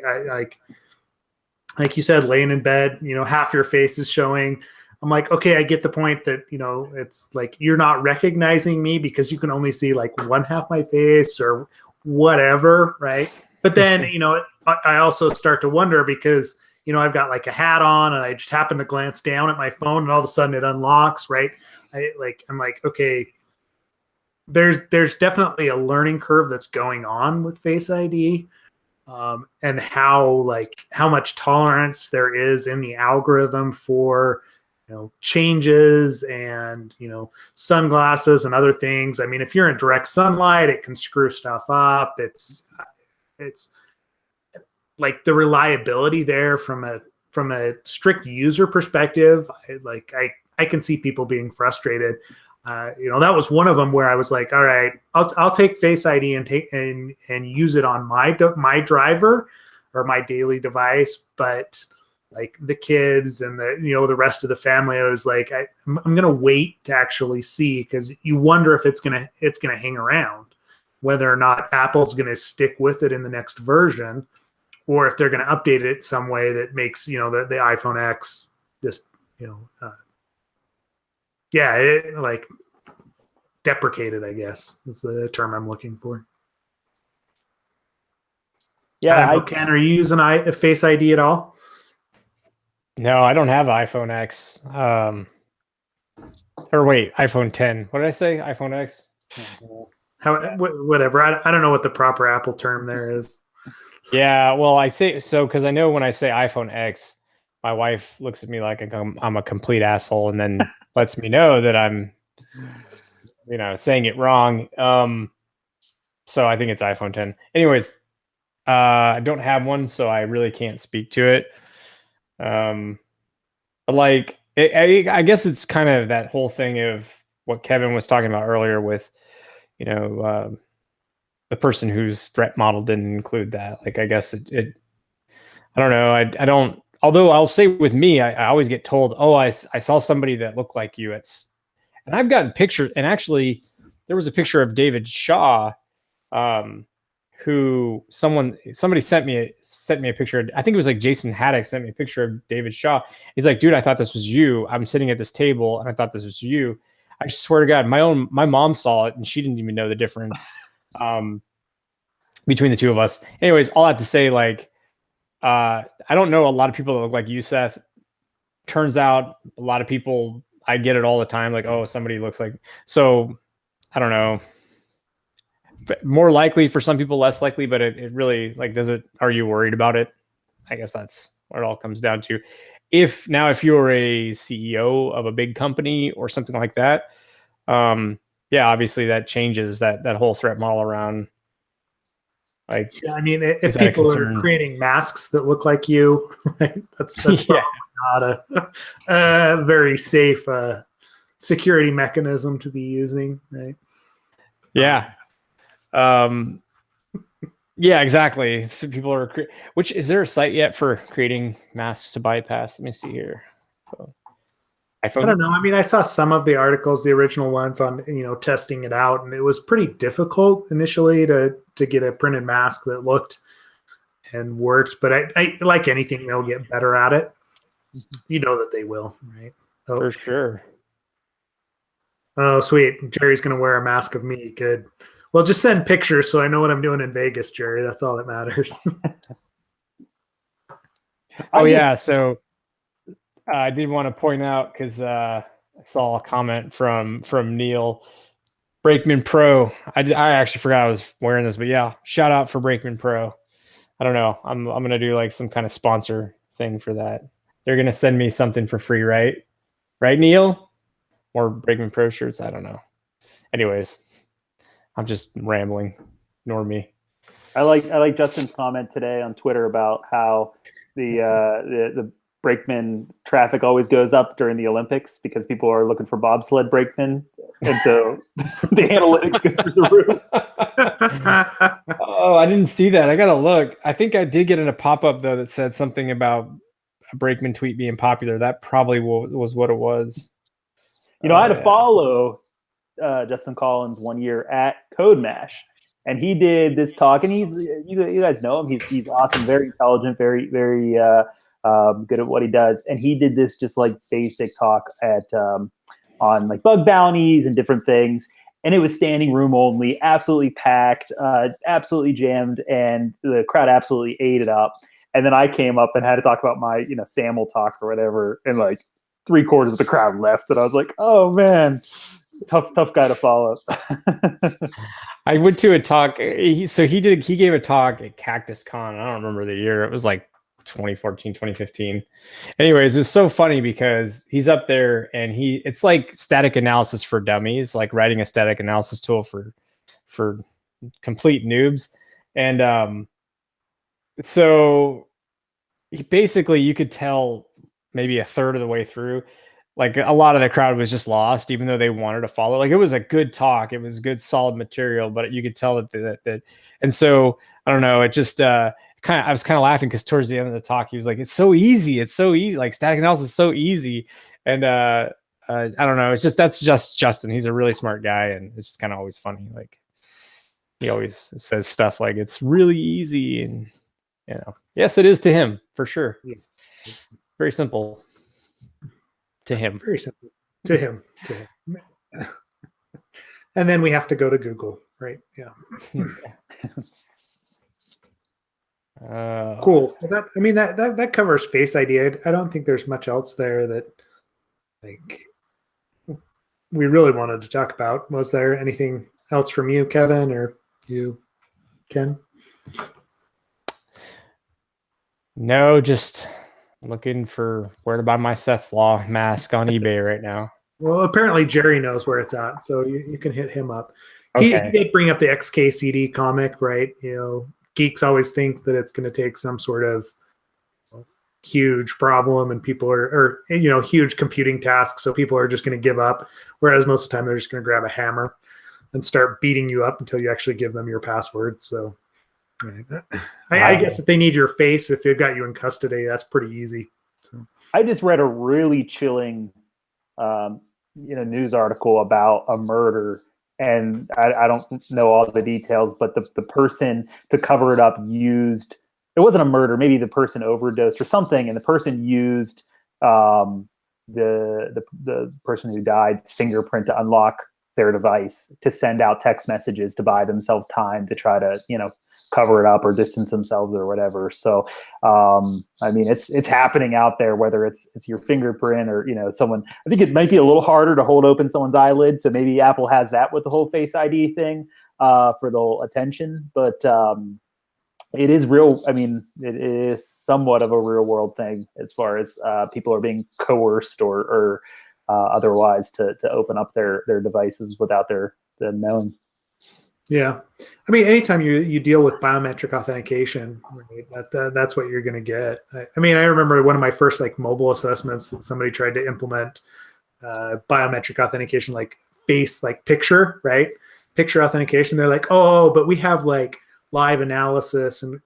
Speaker 3: Like you said, laying in bed, half your face is showing. I'm like, okay, I get the point that, it's like you're not recognizing me because you can only see like one half my face or whatever, right? But then, I also start to wonder because, I've got like a hat on and I just happen to glance down at my phone and all of a sudden it unlocks, right? I'm like, okay, there's definitely a learning curve that's going on with Face ID, and how much tolerance there is in the algorithm for changes and sunglasses and other things. I mean, if you're in direct sunlight, it can screw stuff up. It's like the reliability there from a strict user perspective. I can see people being frustrated. That was one of them where I was like, all right, I'll take Face ID and use it on my driver or my daily device. But like the kids and the rest of the family, I was like, I'm going to wait to actually see, because you wonder if it's going to hang around, whether or not Apple's going to stick with it in the next version, or if they're going to update it some way that makes, the iPhone X just, like deprecated, I guess is the term I'm looking for.
Speaker 2: Yeah,
Speaker 3: Ken, are you using a Face ID at all?
Speaker 1: No, I don't have iPhone X. Or wait, iPhone 10. What did I say? iPhone X?
Speaker 3: Whatever. I don't know what the proper Apple term there is.
Speaker 1: Yeah, well, I say so because I know when I say iPhone X, my wife looks at me like I'm a complete asshole and then lets me know that I'm, saying it wrong. So I think it's iPhone 10. Anyways, I don't have one, so I really can't speak to it. But like, I guess it's kind of that whole thing of what Kevin was talking about earlier with, the person whose threat model didn't include that. Like, I guess it I don't know. I don't, although I'll say with me, I always get told, oh, I saw somebody that looked like you and I've gotten pictures, and actually there was a picture of David Shaw, um, who somebody sent me a picture. I think it was like Jason Haddock sent me a picture of David Shaw. He's like, dude, I thought this was you. I'm sitting at this table and I thought this was you. I swear to God, my mom saw it and she didn't even know the difference between the two of us. Anyways, all I have to say, like, I don't know a lot of people that look like you, Seth. Turns out a lot of people, I get it all the time. Like, oh, somebody looks like, so I don't know. But more likely for some people, less likely, but it really, like, are you worried about it? I guess that's what it all comes down to. If you're a CEO of a big company or something like that, yeah, obviously that changes that whole threat model around. Like,
Speaker 3: yeah, I mean, if people are creating masks that look like you, right, that's
Speaker 1: yeah.
Speaker 3: not a very safe security mechanism to be using, right?
Speaker 1: Yeah. Yeah, exactly. So people are which, is there a site yet for creating masks to bypass? Let me see here.
Speaker 3: iPhone? I don't know. I mean, I saw some of the articles, the original ones on, testing it out, and it was pretty difficult initially to get a printed mask that looked and worked. But I like anything, they'll get better at it. You know that they will, right? Oh.
Speaker 1: For sure.
Speaker 3: Oh, sweet. Jerry's going to wear a mask of me. Good. Well, just send pictures so I know what I'm doing in Vegas, Jerry. That's all that matters.
Speaker 1: Oh, yeah. So I did want to point out, because I saw a comment from Neil. Brakeman Pro. I actually forgot I was wearing this, but yeah, shout out for Brakeman Pro. I don't know. I'm gonna do like some kind of sponsor thing for that. They're gonna send me something for free, right? Right, Neil? Or Brakeman Pro shirts? I don't know. Anyways, I'm just rambling. Ignore me.
Speaker 2: I like Justin's comment today on Twitter about how the brakeman traffic always goes up during the Olympics because people are looking for bobsled brakemen, and so the analytics go through the roof.
Speaker 1: Oh, I didn't see that. I gotta look. I think I did get in a pop-up though that said something about a brakeman tweet being popular. That probably was what it was.
Speaker 2: I had to follow Justin Collins one year at CodeMash, and he did this talk, and you guys know him. He's awesome, very intelligent, very very good at what he does. And he did this just like basic talk on like bug bounties and different things. And it was standing room only, absolutely packed, absolutely jammed, and the crowd absolutely ate it up. And then I came up and had to talk about my, SAML talk or whatever, and like 3/4 of the crowd left. And I was like, oh man, tough guy to follow.
Speaker 1: I went to a talk. He gave a talk at Cactus Con. I don't remember the year. It was like 2014, 2015. Anyways, it was so funny because he's up there and it's like static analysis for dummies, like writing a static analysis tool for complete noobs. And so basically you could tell maybe a third of the way through, like a lot of the crowd was just lost, even though they wanted to follow. Like, it was a good talk. It was good, solid material, but you could tell that. And so I don't know. It just I was kind of laughing because towards the end of the talk, he was like, "It's so easy. It's so easy. Like, static analysis is so easy." And I don't know. That's just Justin. He's a really smart guy, and it's just kind of always funny. Like, he always says stuff like it's really easy, and yes, it is to him for sure.
Speaker 3: Yes.
Speaker 1: Very simple. To him.
Speaker 3: Very simple. To him. And then we have to go to Google, right? Yeah. Cool. That covers Face ID. I don't think there's much else there that like we really wanted to talk about. Was there anything else from you, Kevin, or you, Ken?
Speaker 1: No, just looking for where to buy my Seth Law mask on eBay right now.
Speaker 3: Well, apparently Jerry knows where it's at, so you can hit him up. Okay. He did bring up the XKCD comic, right? Geeks always think that it's going to take some sort of huge problem, and people or huge computing tasks. So people are just going to give up. Whereas most of the time they're just going to grab a hammer and start beating you up until you actually give them your password. So I guess if they need your face, if they've got you in custody, that's pretty easy. So.
Speaker 2: I just read a really chilling, news article about a murder, and I don't know all the details, but the person, to cover it up, used, it wasn't a murder, maybe the person overdosed or something, and the person used the person who died's fingerprint to unlock their device to send out text messages to buy themselves time to try to cover it up or distance themselves or whatever. So I mean, it's happening out there, whether it's your fingerprint or someone. I think it might be a little harder to hold open someone's eyelids, so maybe Apple has that with the whole Face ID thing for the whole attention. But it is real. I mean, it is somewhat of a real world thing as far as people are being coerced or otherwise to open up their devices without them knowing.
Speaker 3: Yeah. I mean, anytime you deal with biometric authentication, right, that's what you're going to get. I mean, I remember one of my first mobile assessments that somebody tried to implement biometric authentication, face, picture, right? Picture authentication. They're like, oh, but we have live analysis and,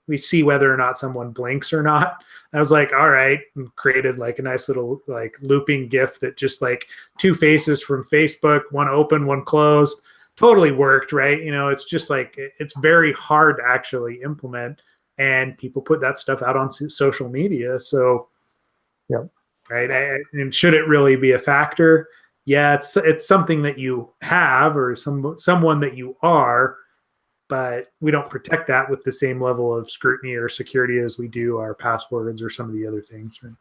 Speaker 3: we see whether or not someone blinks or not. I was like, all right, and created a nice little looping GIF that just two faces from Facebook, one open, one closed. Totally worked, right? It's just it's very hard to actually implement, and people put that stuff out on social media. So,
Speaker 2: yeah,
Speaker 3: right. And should it really be a factor? Yeah, it's something that you have or someone that you are, but we don't protect that with the same level of scrutiny or security as we do our passwords or some of the other things. Right?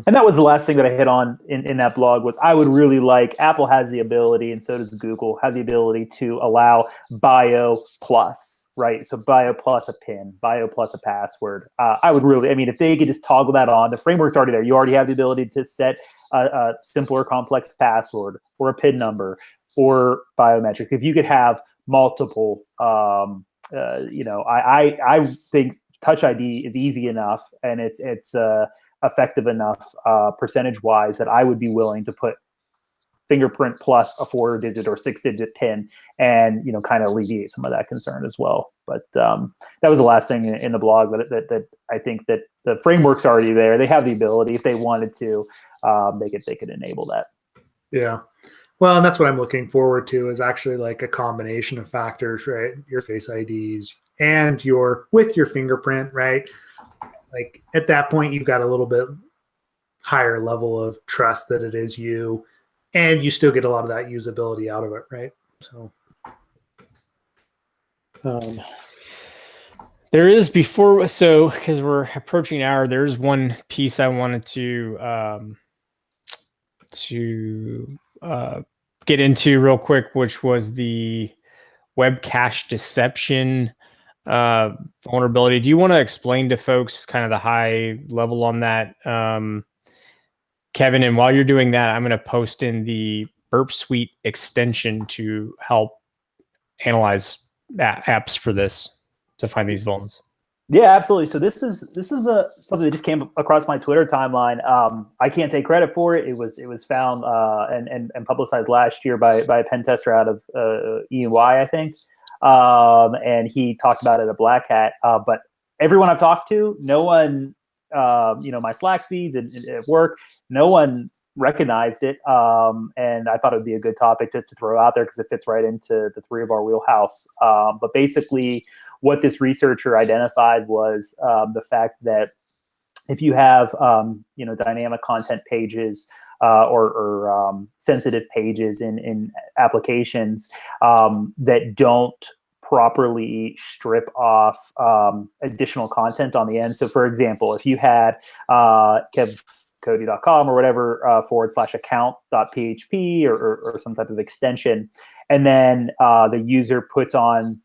Speaker 2: And that was the last thing that I hit on in that blog was I would really Apple has the ability, and so does Google, have the ability to allow bio plus, right? So bio plus a PIN, bio plus a password. I would really, if they could just toggle that on, the framework's already there. You already have the ability to set a simple or complex password or a PIN number or biometric. If you could have multiple, I think Touch ID is easy enough, and it's effective enough percentage-wise that I would be willing to put fingerprint plus a 4-digit or 6-digit PIN and kind of alleviate some of that concern as well. But that was the last thing in the blog that I think that the framework's already there. They have the ability, if they wanted to, they could enable that.
Speaker 3: Yeah. Well, and that's what I'm looking forward to is actually a combination of factors, right? Your Face IDs and with your fingerprint, right? At that point, you've got a little bit higher level of trust that it is you, and you still get a lot of that usability out of it, right? So,
Speaker 1: there is because we're approaching an hour, there's one piece I wanted to get into real quick, which was the web cache deception vulnerability. Do you want to explain to folks kind of the high level on that, Kevin? And while you're doing that, I'm going to post in the Burp Suite extension to help analyze apps for this to find these vulns.
Speaker 2: Yeah, absolutely. So this is something that just came across my Twitter timeline. I can't take credit for it. It was found and publicized last year by a pen tester out of EY, I think. And he talked about it at Black Hat. But everyone I've talked to, no one, my Slack feeds and at work, no one recognized it. And I thought it would be a good topic to throw out there because it fits right into the three of our wheelhouse. But basically, what this researcher identified was the fact that if you have, dynamic content pages or sensitive pages in applications that don't properly strip off additional content on the end. So, for example, if you had kevcody.com or whatever /account.php or some type of extension, and then the user puts on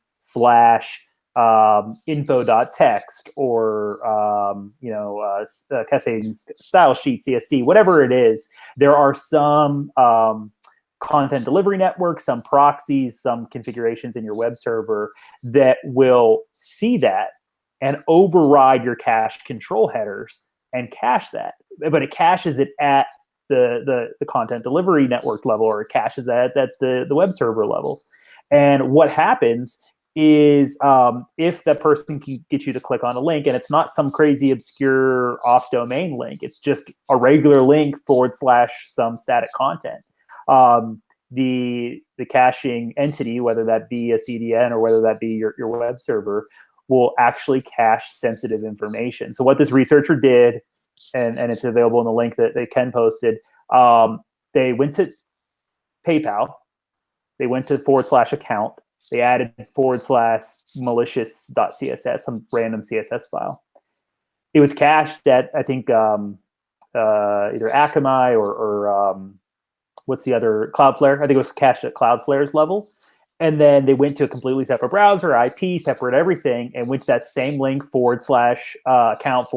Speaker 2: /info.txt or cascading style sheet CSC, whatever it is, there are some content delivery networks, some proxies, some configurations in your web server that will see that and override your cache control headers and cache that. But it caches it at the content delivery network level, or it caches at the web server level. And what happens is if that person can get you to click on a link, and it's not some crazy obscure off-domain link, it's just a regular link / some static content. The caching entity, whether that be a CDN or whether that be your web server, will actually cache sensitive information. So what this researcher did, and it's available in the link that Ken posted, they went to PayPal, they went to /account, they added /malicious.css, some random CSS file. It was cached at, I think, either Akamai or what's the other, Cloudflare. I think it was cached at Cloudflare's level. And then they went to a completely separate browser, IP, separate everything, and went to that same link / account /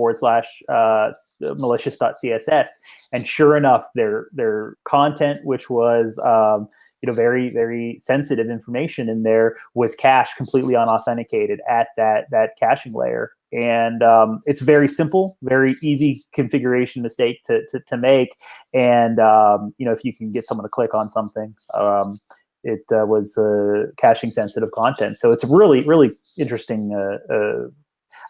Speaker 2: malicious.css. And sure enough, their content, which was very, very sensitive information in there, was cached completely unauthenticated at that caching layer. And it's very simple, very easy configuration mistake to make. And if you can get someone to click on something, it was caching sensitive content. So it's really, really interesting.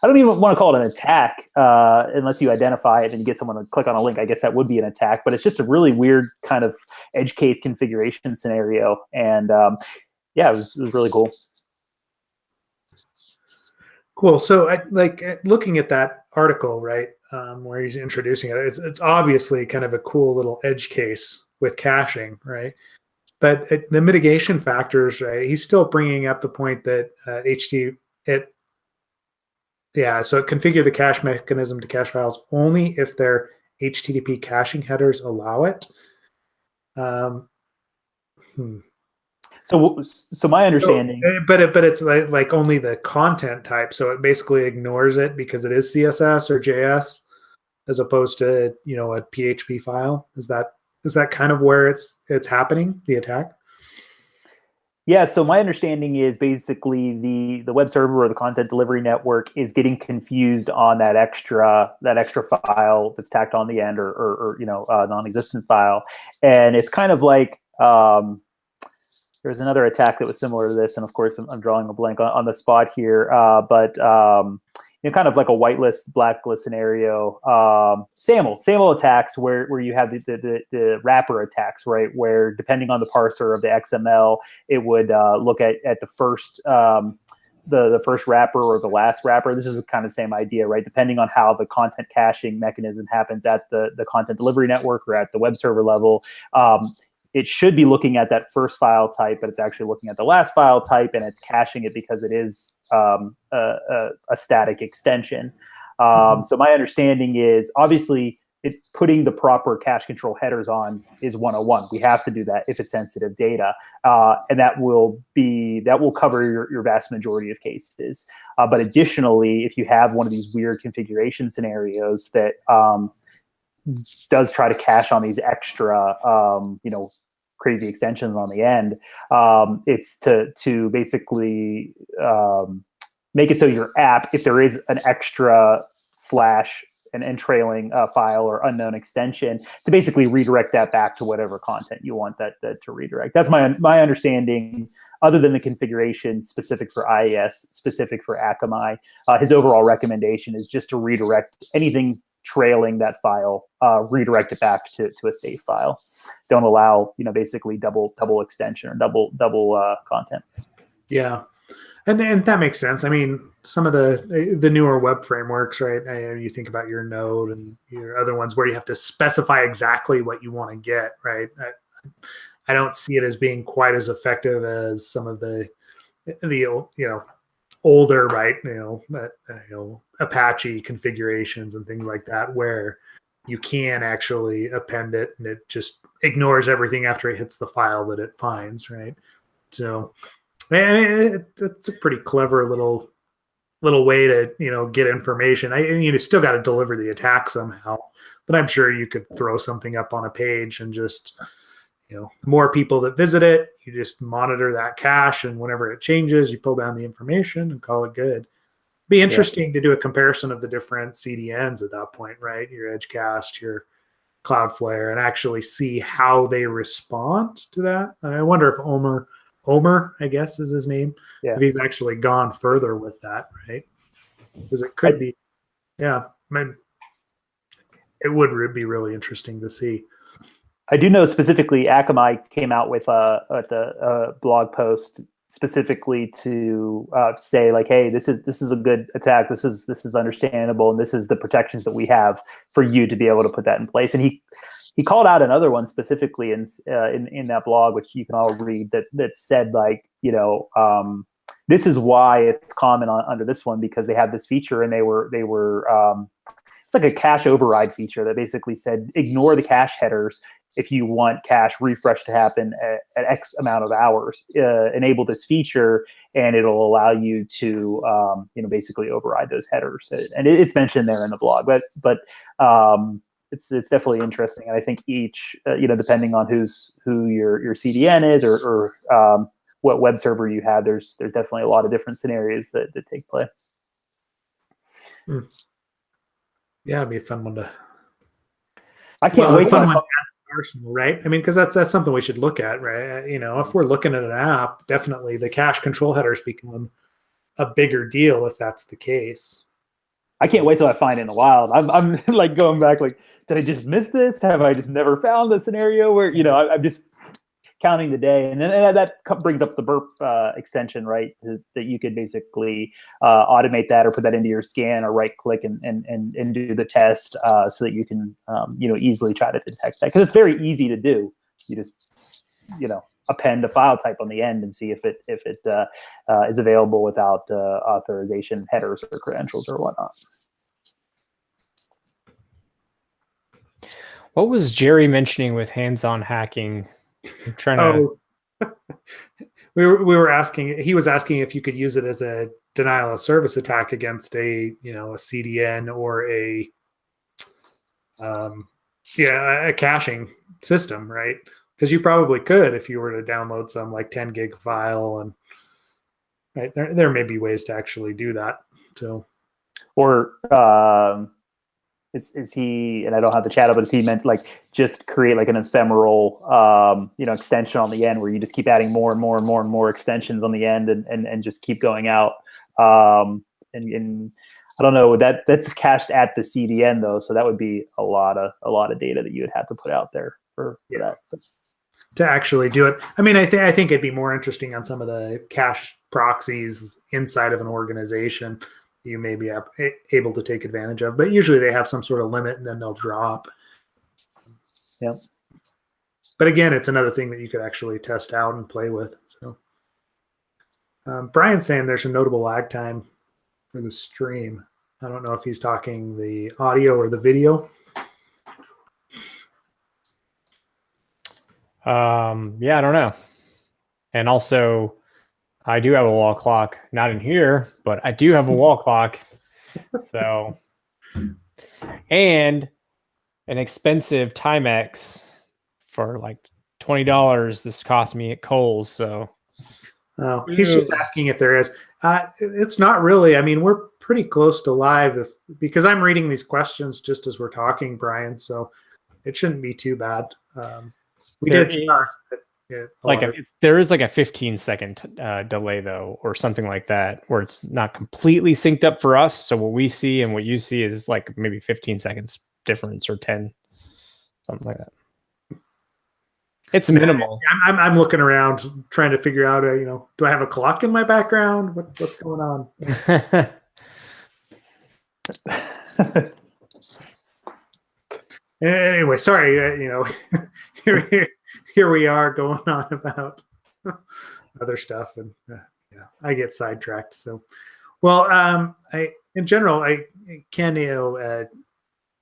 Speaker 2: I don't even want to call it an attack unless you identify it and you get someone to click on a link. I guess that would be an attack, but it's just a really weird kind of edge case configuration scenario. And it was really cool.
Speaker 3: Cool. So looking at that article, right, where he's introducing it, it's obviously kind of a cool little edge case with caching, right? But the mitigation factors, right, he's still bringing up the point that so configure the cache mechanism to cache files only if their HTTP caching headers allow it.
Speaker 2: So my understanding,
Speaker 3: but it's like only the content type, so it basically ignores it because it is CSS or JS as opposed to a PHP file. Is that kind of where it's happening, the attack?
Speaker 2: Yeah, so my understanding is basically the web server or the content delivery network is getting confused on that extra file that's tacked on the end, or non-existent file, and it's kind of like there's another attack that was similar to this, and of course I'm drawing a blank on the spot here, but kind of like a whitelist, blacklist scenario. SAML attacks where you have the wrapper attacks, right? Where depending on the parser of the XML, it would look at the first the first wrapper or the last wrapper. This is kind of the same idea, right? Depending on how the content caching mechanism happens at the content delivery network or at the web server level, it should be looking at that first file type, but it's actually looking at the last file type, and it's caching it because it is a static extension. So my understanding is obviously putting the proper cache control headers on is 101. We have to do that if it's sensitive data, and that will cover your vast majority of cases. But additionally, if you have one of these weird configuration scenarios that does try to cache on these extra, crazy extensions on the end, it's to basically make it so your app, if there is an extra / and trailing file or unknown extension, to basically redirect that back to whatever content you want that to redirect. That's my understanding. Other than the configuration specific for IIS, specific for Akamai, his overall recommendation is just to redirect anything trailing that file, redirect it back to a safe file. Don't allow basically double extension or double content.
Speaker 3: Yeah. And that makes sense. I mean, some of the newer web frameworks, right? You think about your Node and your other ones where you have to specify exactly what you want to get, right? I don't see it as being quite as effective as some of the older, right? Apache configurations and things like that, where you can actually append it and it just ignores everything after it hits the file that it finds, right? So it's a pretty clever little way to get information. You still got to deliver the attack somehow, but I'm sure you could throw something up on a page and just the more people that visit it, you just monitor that cache, and whenever it changes, you pull down the information and call it good. Be interesting to do a comparison of the different CDNs at that point, right? Your Edgecast, your Cloudflare, and actually see how they respond to that. And I wonder if Omer, I guess is his name, if he's actually gone further with that, right? Because it could be, I mean, it would be really interesting to see.
Speaker 2: I do know specifically Akamai came out with a blog post specifically to say like, hey, this is a good attack. This is understandable, and this is the protections that we have for you to be able to put that in place. And he called out another one specifically in that blog, which you can all read, that said like, this is why it's common under this one, because they had this feature and they were it's like a cache override feature that basically said ignore the cache headers if you want cache refresh to happen at X amount of hours. Enable this feature and it'll allow you to basically override those headers. And it's mentioned there in the blog, but it's definitely interesting. And I think each depending on who your CDN is or what web server you have, there's definitely a lot of different scenarios that take place.
Speaker 3: Yeah, it'd be a fun one to.
Speaker 2: I can't wait.
Speaker 3: Arsenal, right? I mean, because that's something we should look at, right? If we're looking at an app, definitely the cache control headers become a bigger deal if that's the case.
Speaker 2: I can't wait till I find it in the wild. I'm like going back, like, did I just miss this? Have I just never found the scenario where I'm just counting the day? And then that brings up the burp extension, right? That you could basically automate that or put that into your scan or right click and do the test so that you can easily try to detect that, because it's very easy to do. You just append a file type on the end and see if it is available without authorization headers or credentials or whatnot.
Speaker 1: What was Jerry mentioning with hands-on hacking? I'm trying to.
Speaker 3: We were asking. He was asking if you could use it as a denial of service attack against a CDN or a caching system, right? Because you probably could if you were to download some like 10 gig file, and right there may be ways to actually do that. So,
Speaker 2: or is he, and I don't have the chat up, but is he meant like just create like an ephemeral extension on the end where you just keep adding more and more and more and more extensions on the end and just keep going out, and I don't know, that's cached at the CDN though, so that would be a lot of data that you would have to put out there for that.
Speaker 3: To actually do it. I mean, I think it'd be more interesting on some of the cache proxies inside of an organization you may be able to take advantage of, but usually they have some sort of limit and then they'll drop.
Speaker 2: Yeah.
Speaker 3: But again, it's another thing that you could actually test out and play with. So, Brian's saying there's a notable lag time for the stream. I don't know if he's talking the audio or the video.
Speaker 1: Yeah, I don't know. And also, I do have a wall clock, not in here, but I do have a wall clock. So, and an expensive Timex for like $20. This cost me at Kohl's. So,
Speaker 3: he's just asking if there is. It's not really. I mean, we're pretty close to live because I'm reading these questions just as we're talking, Brian. So it shouldn't be too bad. We did start.
Speaker 1: There is like a 15-second delay though, or something like that, where it's not completely synced up for us. So what we see and what you see is like maybe 15 seconds difference or 10, something like that. It's minimal.
Speaker 3: I'm looking around trying to figure out, do I have a clock in my background? What's going on? Anyway, sorry. Here we are going on about other stuff, and I get sidetracked. So, well, in general,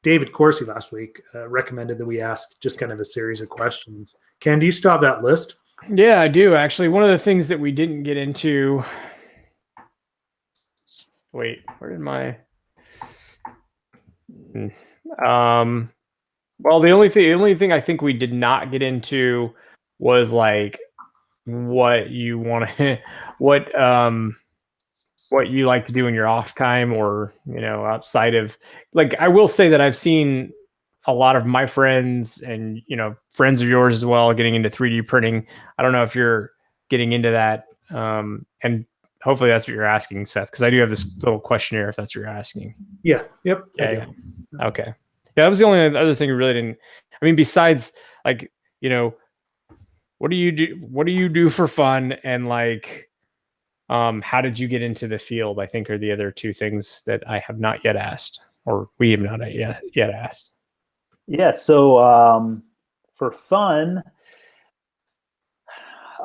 Speaker 3: David Corsi last week recommended that we ask just kind of a series of questions. Ken, do you still have that list?
Speaker 1: Yeah, I do actually. One of the things that we didn't get into. Wait, where did my? Well, the only thing I think we did not get into was like what you want to, what what you like to do in your off time, or outside of, like, I will say that I've seen a lot of my friends and friends of yours as well getting into 3D printing. I don't know if you're getting into that, and hopefully that's what you're asking, Seth, because I do have this little questionnaire if that's what you're asking.
Speaker 3: Yeah. Yep.
Speaker 1: Yeah. Okay. Yeah, that was the only other thing we really didn't. I mean, besides, like, what do you do? What do you do for fun? And, like, how did you get into the field? I think are the other two things that I have not yet asked, or we have not yet asked.
Speaker 2: Yeah. So for fun,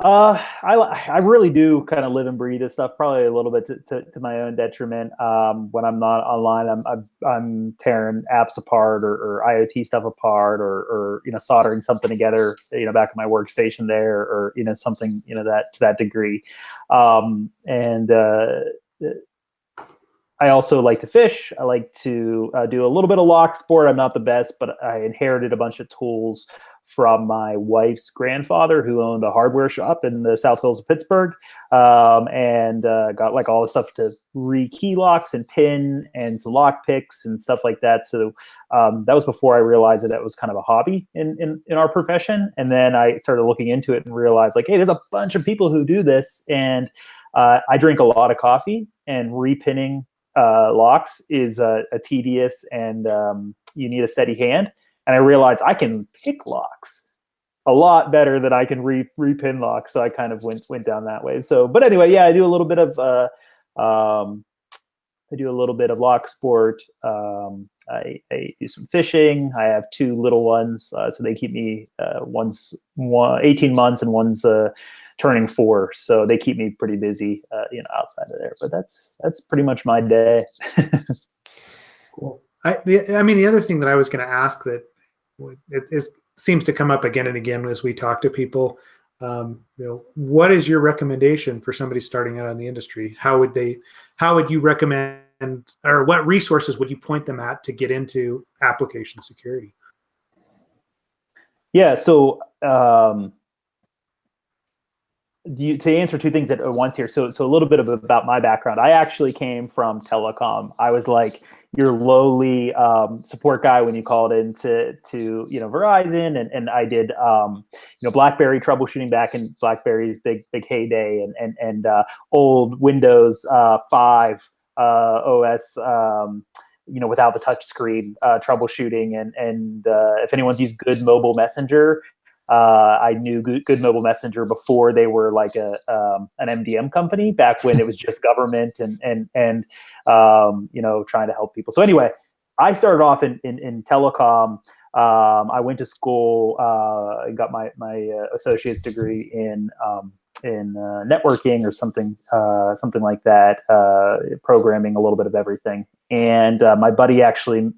Speaker 2: I really do kind of live and breathe this stuff, probably a little bit to my own detriment. When I'm not online, I'm tearing apps apart, or IoT stuff apart, or soldering something together, back at my workstation there, or something that to that degree. And I also like to fish. I like to do a little bit of lock sport. I'm not the best, but I inherited a bunch of tools from my wife's grandfather, who owned a hardware shop in the South Hills of Pittsburgh, and got like all the stuff to re-key locks and pin and some lock picks and stuff like that. So that was before I realized that was kind of a hobby in our profession. And then I started looking into it and realized, like, hey, there's a bunch of people who do this. And I drink a lot of coffee, and repinning locks is a tedious, and you need a steady hand. And I realized I can pick locks a lot better than I can repin locks. So I kind of went down that way. So, but anyway, yeah, I do a little bit of lock sport. I do some fishing. I have two little ones, so they keep me. One's 18 months and one's turning 4, so they keep me pretty busy, outside of there. But that's pretty much my day.
Speaker 3: Cool. I mean, the other thing that I was going to ask that it seems to come up again and again as we talk to people, what is your recommendation for somebody starting out in the industry? How would you recommend, or what resources would you point them at to get into application security?
Speaker 2: Yeah. So to answer two things at once here. So a little bit about my background. I actually came from telecom. I was like your lowly support guy when you called into Verizon, and I did BlackBerry troubleshooting back in BlackBerry's big heyday, and old Windows 5 OS. Without the touch screen troubleshooting, and if anyone's used Good Mobile Messenger. I knew Good Mobile Messenger before they were like an MDM company, back when it was just government and trying to help people. So anyway, I started off in telecom. I went to school and got my associate's degree in networking or something like that, programming, a little bit of everything. And my buddy actually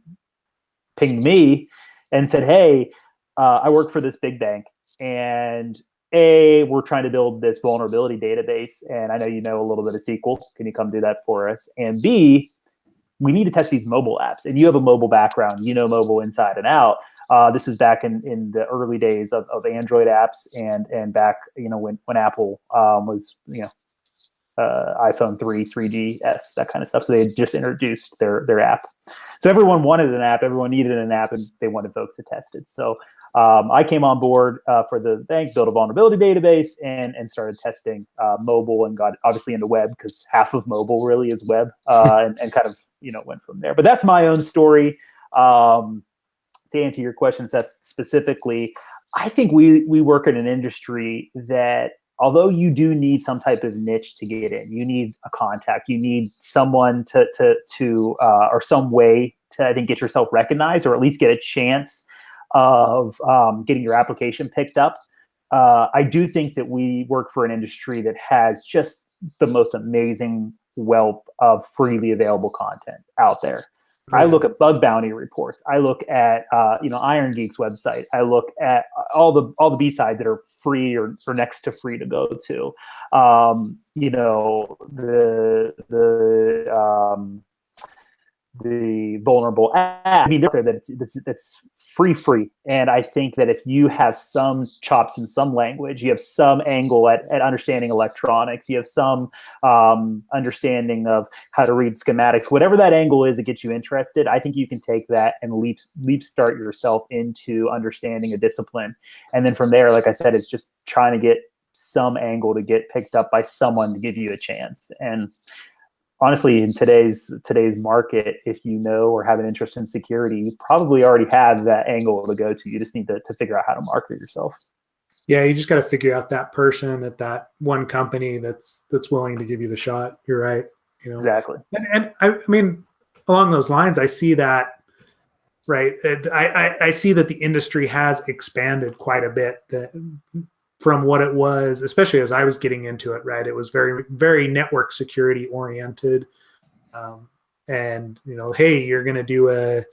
Speaker 2: pinged me and said, hey, I work for this big bank, and we're trying to build this vulnerability database, and I know you know a little bit of SQL. Can you come do that for us? And B, we need to test these mobile apps, and you have a mobile background. You know mobile inside and out. This is back in the early days of Android apps, and back when Apple was iPhone 3, 3GS, that kind of stuff. So they had just introduced their app. So everyone wanted an app, everyone needed an app, and they wanted folks to test it. So I came on board for the bank, built a vulnerability database, and started testing mobile, and got obviously into web, because half of mobile really is web, and kind of went from there. But that's my own story. To answer your question, Seth, specifically, I think we work in an industry that, although you do need some type of niche to get in, you need a contact, you need someone to or some way to, I think, get yourself recognized, or at least get a chance of getting your application picked up. I do think that we work for an industry that has just the most amazing wealth of freely available content out there. I look at bug bounty reports. I look at Iron Geek's website. I look at all the B-sides that are free or next to free to go to. the vulnerable app. I mean, that's free. And I think that if you have some chops in some language, you have some angle at understanding electronics, you have some understanding of how to read schematics, whatever that angle is that gets you interested, I think you can take that and leap start yourself into understanding a discipline. And then from there, like I said, it's just trying to get some angle to get picked up by someone to give you a chance. And honestly, in today's market, if you know or have an interest in security, you probably already have that angle to go to. You just need to figure out how to market yourself.
Speaker 3: Yeah, you just got to figure out that person at that one company that's willing to give you the shot. You're right. You know,
Speaker 2: exactly.
Speaker 3: And I mean, along those lines, I see that. Right. I see that the industry has expanded quite a bit from what it was, especially as I was getting into it. Right. It was very, very network security oriented. And, you know, hey, you're going to do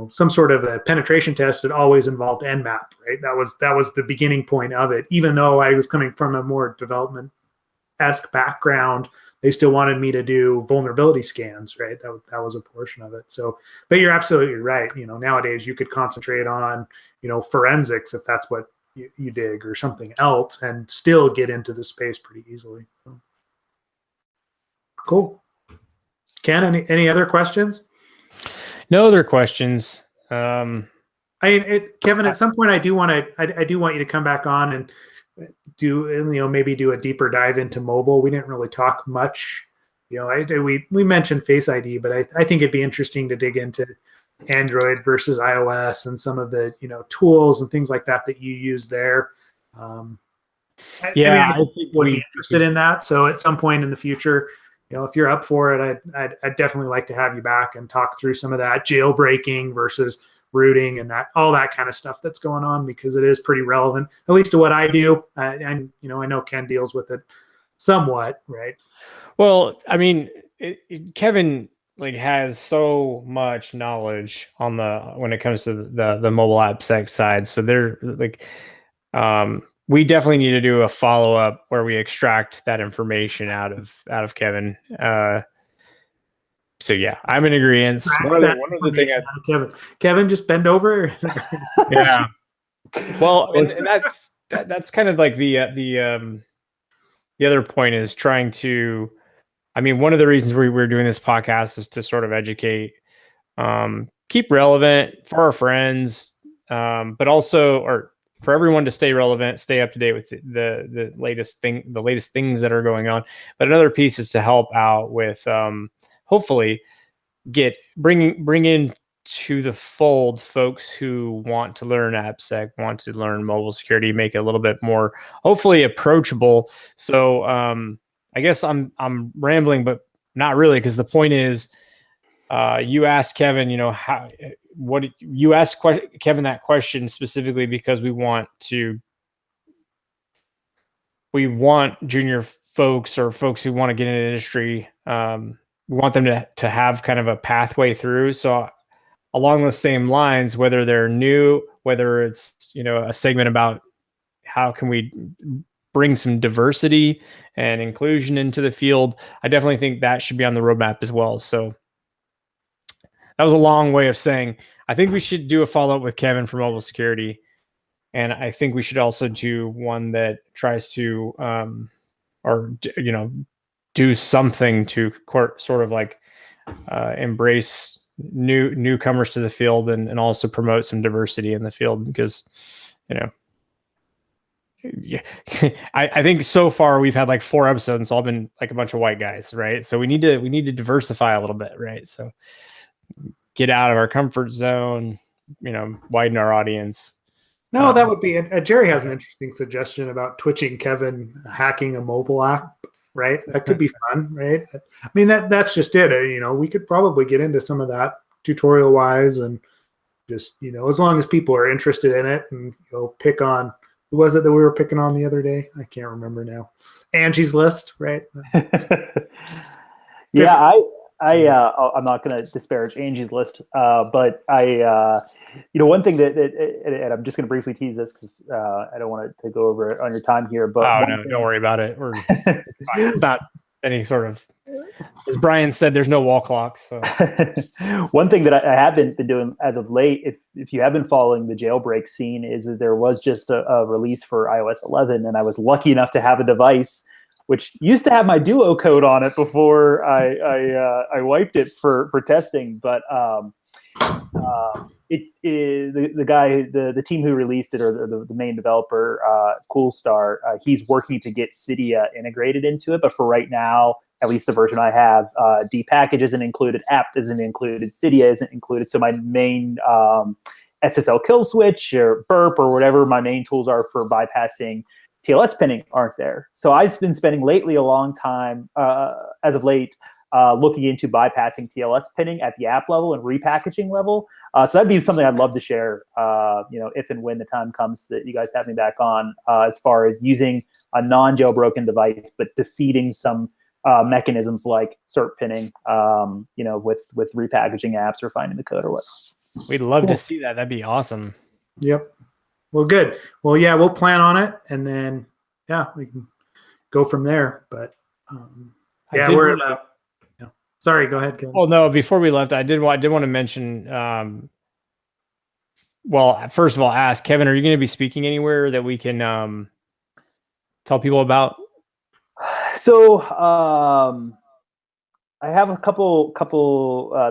Speaker 3: some sort of a penetration test. It always involved Nmap. Right. That was the beginning point of it. Even though I was coming from a more development-esque background, they still wanted me to do vulnerability scans, right? That was a portion of it. So, but you're absolutely right. You know, nowadays you could concentrate on, forensics if that's what you dig, or something else, and still get into the space pretty easily. Cool. Ken, any other questions?
Speaker 1: No other questions.
Speaker 3: Kevin, at some point I do want you to come back on and maybe do a deeper dive into mobile. We didn't really talk much. We mentioned Face ID, but I think it'd be interesting to dig into Android versus iOS and some of the tools and things like that you use there. I think would be interested in that. So at some point in the future, if you're up for it, I'd definitely like to have you back and talk through some of that jailbreaking versus rooting and all that kind of stuff that's going on, because it is pretty relevant, at least to what I do. And I know Ken deals with it somewhat, right?
Speaker 1: Well, I mean, Kevin has so much knowledge when it comes to the mobile AppSec side. So they're we definitely need to do a follow-up where we extract that information out of Kevin. So yeah, I'm in agreement. One other thing,
Speaker 3: Kevin, just bend over.
Speaker 1: Yeah. Well, and that's kind of like the other point is trying to. I mean, one of the reasons we're doing this podcast is to sort of educate, keep relevant for our friends, but also for everyone to stay relevant, stay up to date with the latest things that are going on. But another piece is to help out with hopefully bring in to the fold folks who want to learn AppSec, want to learn mobile security, make it a little bit more hopefully approachable. So I guess I'm rambling, but not really, because the point is, you asked Kevin, you asked Kevin that question specifically because we want junior folks or folks who want to get into the industry. We want them to have kind of a pathway through. So along those same lines, whether they're new, whether it's, a segment about how can we bring some diversity and inclusion into the field, I definitely think that should be on the roadmap as well. So that was a long way of saying, I think we should do a follow-up with Kevin for mobile security. And I think we should also do one that tries to, do something to sort of embrace newcomers to the field and also promote some diversity in the field, because, yeah, I think so far we've had 4 episodes and it's all been a bunch of white guys, right? So we need to diversify a little bit, right? So get out of our comfort zone, widen our audience.
Speaker 3: No, that would be Jerry has an interesting suggestion about twitching Kevin hacking a mobile app, right? That could be fun, right? I mean, that's just it. We could probably get into some of that tutorial wise, and just, as long as people are interested in it, and pick on, who was it that we were picking on the other day? I can't remember now. Angie's List, right?
Speaker 2: Yeah, I'm not going to disparage Angie's List, but one thing and I'm just going to briefly tease this because I don't want to go over it on your time here. But
Speaker 1: no, don't worry about it. It's not any sort of As Brian said, there's no wall clocks. So.
Speaker 2: One thing that I have been doing as of late, if you have been following the jailbreak scene, is that there was just a release for iOS 11, and I was lucky enough to have a device which used to have my Duo code on it before I wiped it for testing. But it is the guy, the team who released it, or the main developer, Coolstar, he's working to get Cydia integrated into it. But for right now, at least the version I have, dpackage isn't included, app isn't included, Cydia isn't included. So my main SSL kill switch or burp or whatever my main tools are for bypassing TLS pinning aren't there. So I've been spending lately a long time, as of late, looking into bypassing TLS pinning at the app level and repackaging level. So that'd be something I'd love to share, if and when the time comes that you guys have me back on, as far as using a non-jailbroken device, but defeating some mechanisms like cert pinning, with repackaging apps or finding the code or whatnot.
Speaker 1: We'd love to see that. That'd be awesome.
Speaker 3: Yep. Well, good. Well, yeah, we'll plan on it, and then we can go from there. But we're sorry. Go ahead, Kevin.
Speaker 1: Oh no! Before we left, I did want to mention. Well, first of all, ask Kevin: are you going to be speaking anywhere that we can tell people about?
Speaker 2: So I have a couple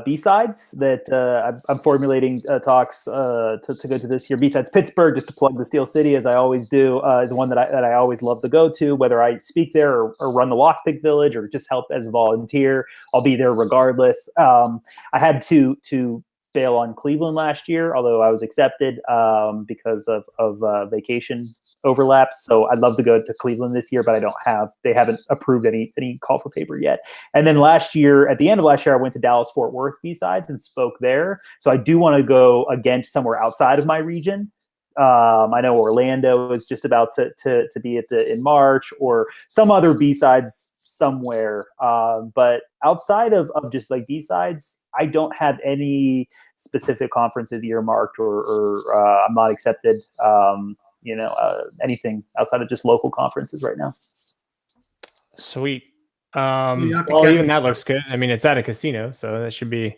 Speaker 2: B-sides that I'm formulating talks to go to this year. B-sides Pittsburgh, just to plug the Steel City, as I always do, is one that I always love to go to, whether I speak there or run the Lockpick Village or just help as a volunteer. I'll be there regardless. I had to bail on Cleveland last year, although I was accepted because of vacation overlaps. So I'd love to go to Cleveland this year, but they haven't approved any call for paper yet. And then at the end of last year, I went to Dallas Fort Worth B-sides and spoke there. So I do want to go again to somewhere outside of my region. I know Orlando is just about to be in March, or some other B-sides somewhere. But outside of just like B-sides, I don't have any specific conferences earmarked or I'm not accepted. Anything outside of just local conferences right now.
Speaker 1: Sweet. Well, even that looks good. I mean, it's at a casino, so that should be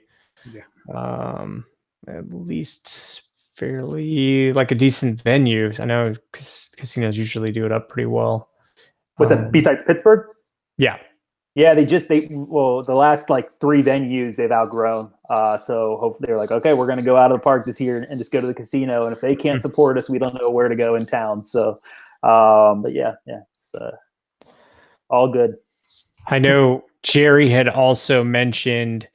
Speaker 1: at least fairly like a decent venue. I know casinos usually do it up pretty well.
Speaker 2: What's that, besides Pittsburgh?
Speaker 1: Yeah.
Speaker 2: Yeah, the last like 3 venues they've outgrown. So hopefully they're like, okay, we're going to go out of the park this year and just go to the casino. And if they can't support us, we don't know where to go in town. So, but it's all good.
Speaker 1: I know Jerry had also mentioned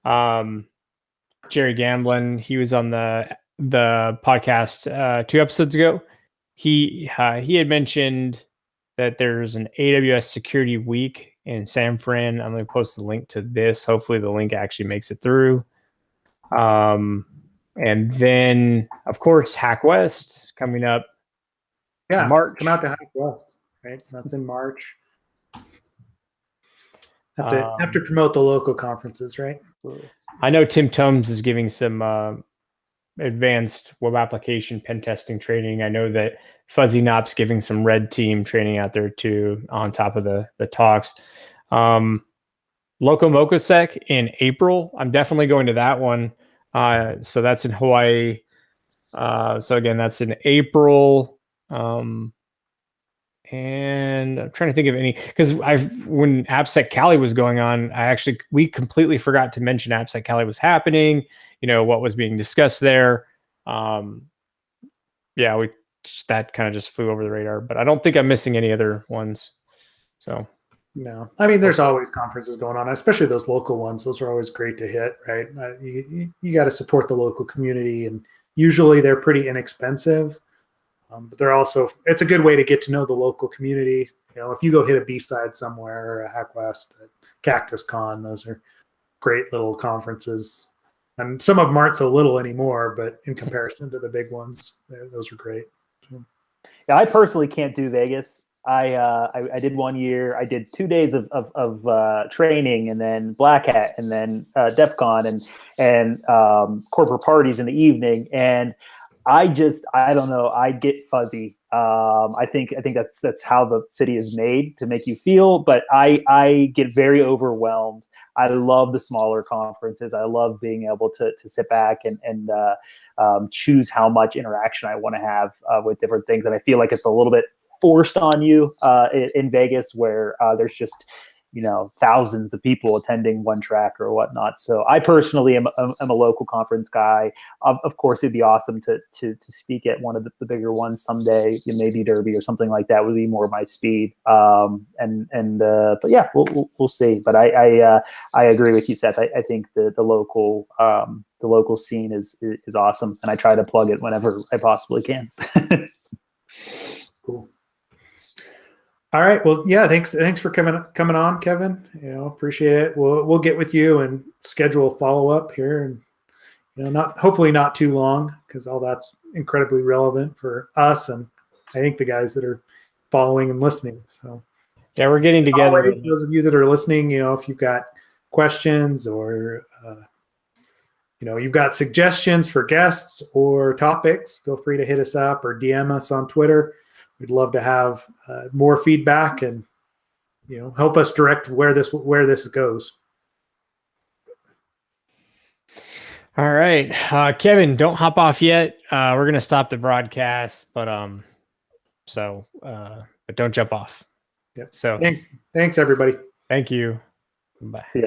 Speaker 1: Jerry Gamblin. He was on the podcast 2 episodes ago. He had mentioned that there's an AWS Security Week in San Fran. I'm going to post the link to this. Hopefully the link actually makes it through. And then, of course, Hack West coming up.
Speaker 3: Yeah,
Speaker 1: March.
Speaker 3: Come out to Hack West, right? That's in March. Have to promote the local conferences, right?
Speaker 1: I know Tim Tums is giving some advanced web application pen testing training. I know that Fuzzy Knop's giving some red team training out there too, on top of the talks. Loco Mocosec in April. I'm definitely going to that one. So that's in Hawaii. So again, that's in April. And I'm trying to think of any, because when AppSec Cali was going on, we completely forgot to mention AppSec Cali was happening, what was being discussed there. That kind of just flew over the radar, but I don't think I'm missing any other ones. So
Speaker 3: no, I mean, there's always conferences going on, especially those local ones. Those are always great to hit, right? You got to support the local community, and usually they're pretty inexpensive. But they're also, it's a good way to get to know the local community. If you go hit a B-side somewhere or a Hack West, Cactus Con, those are great little conferences. And some of them aren't so little anymore, but in comparison to the big ones, those are great.
Speaker 2: Yeah, I personally can't do Vegas. I did 1 year. I did 2 days of training, and then Black Hat, and then DEF CON, and corporate parties in the evening. And I don't know. I get fuzzy I think that's how the city is made, to make you feel. But I get very overwhelmed. I love the smaller conferences. I love being able to sit back and choose how much interaction I want to have with different things. And I feel like it's a little bit forced on you in Vegas, where there's just thousands of people attending one track or whatnot. So I personally am a local conference guy. Of course, it'd be awesome to speak at one of the bigger ones someday. Maybe Derby or something like that would be more my speed. But yeah, we'll see. But I agree with you, Seth. I think the local scene is awesome, and I try to plug it whenever I possibly can.
Speaker 3: Cool. All right. Well, yeah. Thanks for coming on, Kevin. Appreciate it. We'll get with you and schedule a follow up here, and hopefully not too long, because all that's incredibly relevant for us and I think the guys that are following and listening. So
Speaker 1: yeah, we're getting together.
Speaker 3: Always, those of you that are listening, if you've got questions or you've got suggestions for guests or topics, feel free to hit us up or DM us on Twitter. We'd love to have more feedback and help us direct where this goes.
Speaker 1: All right, Kevin, don't hop off yet. We're gonna stop the broadcast, but but don't jump off.
Speaker 3: Yep.
Speaker 1: So
Speaker 3: thanks everybody.
Speaker 1: Thank you. Bye.
Speaker 2: See ya.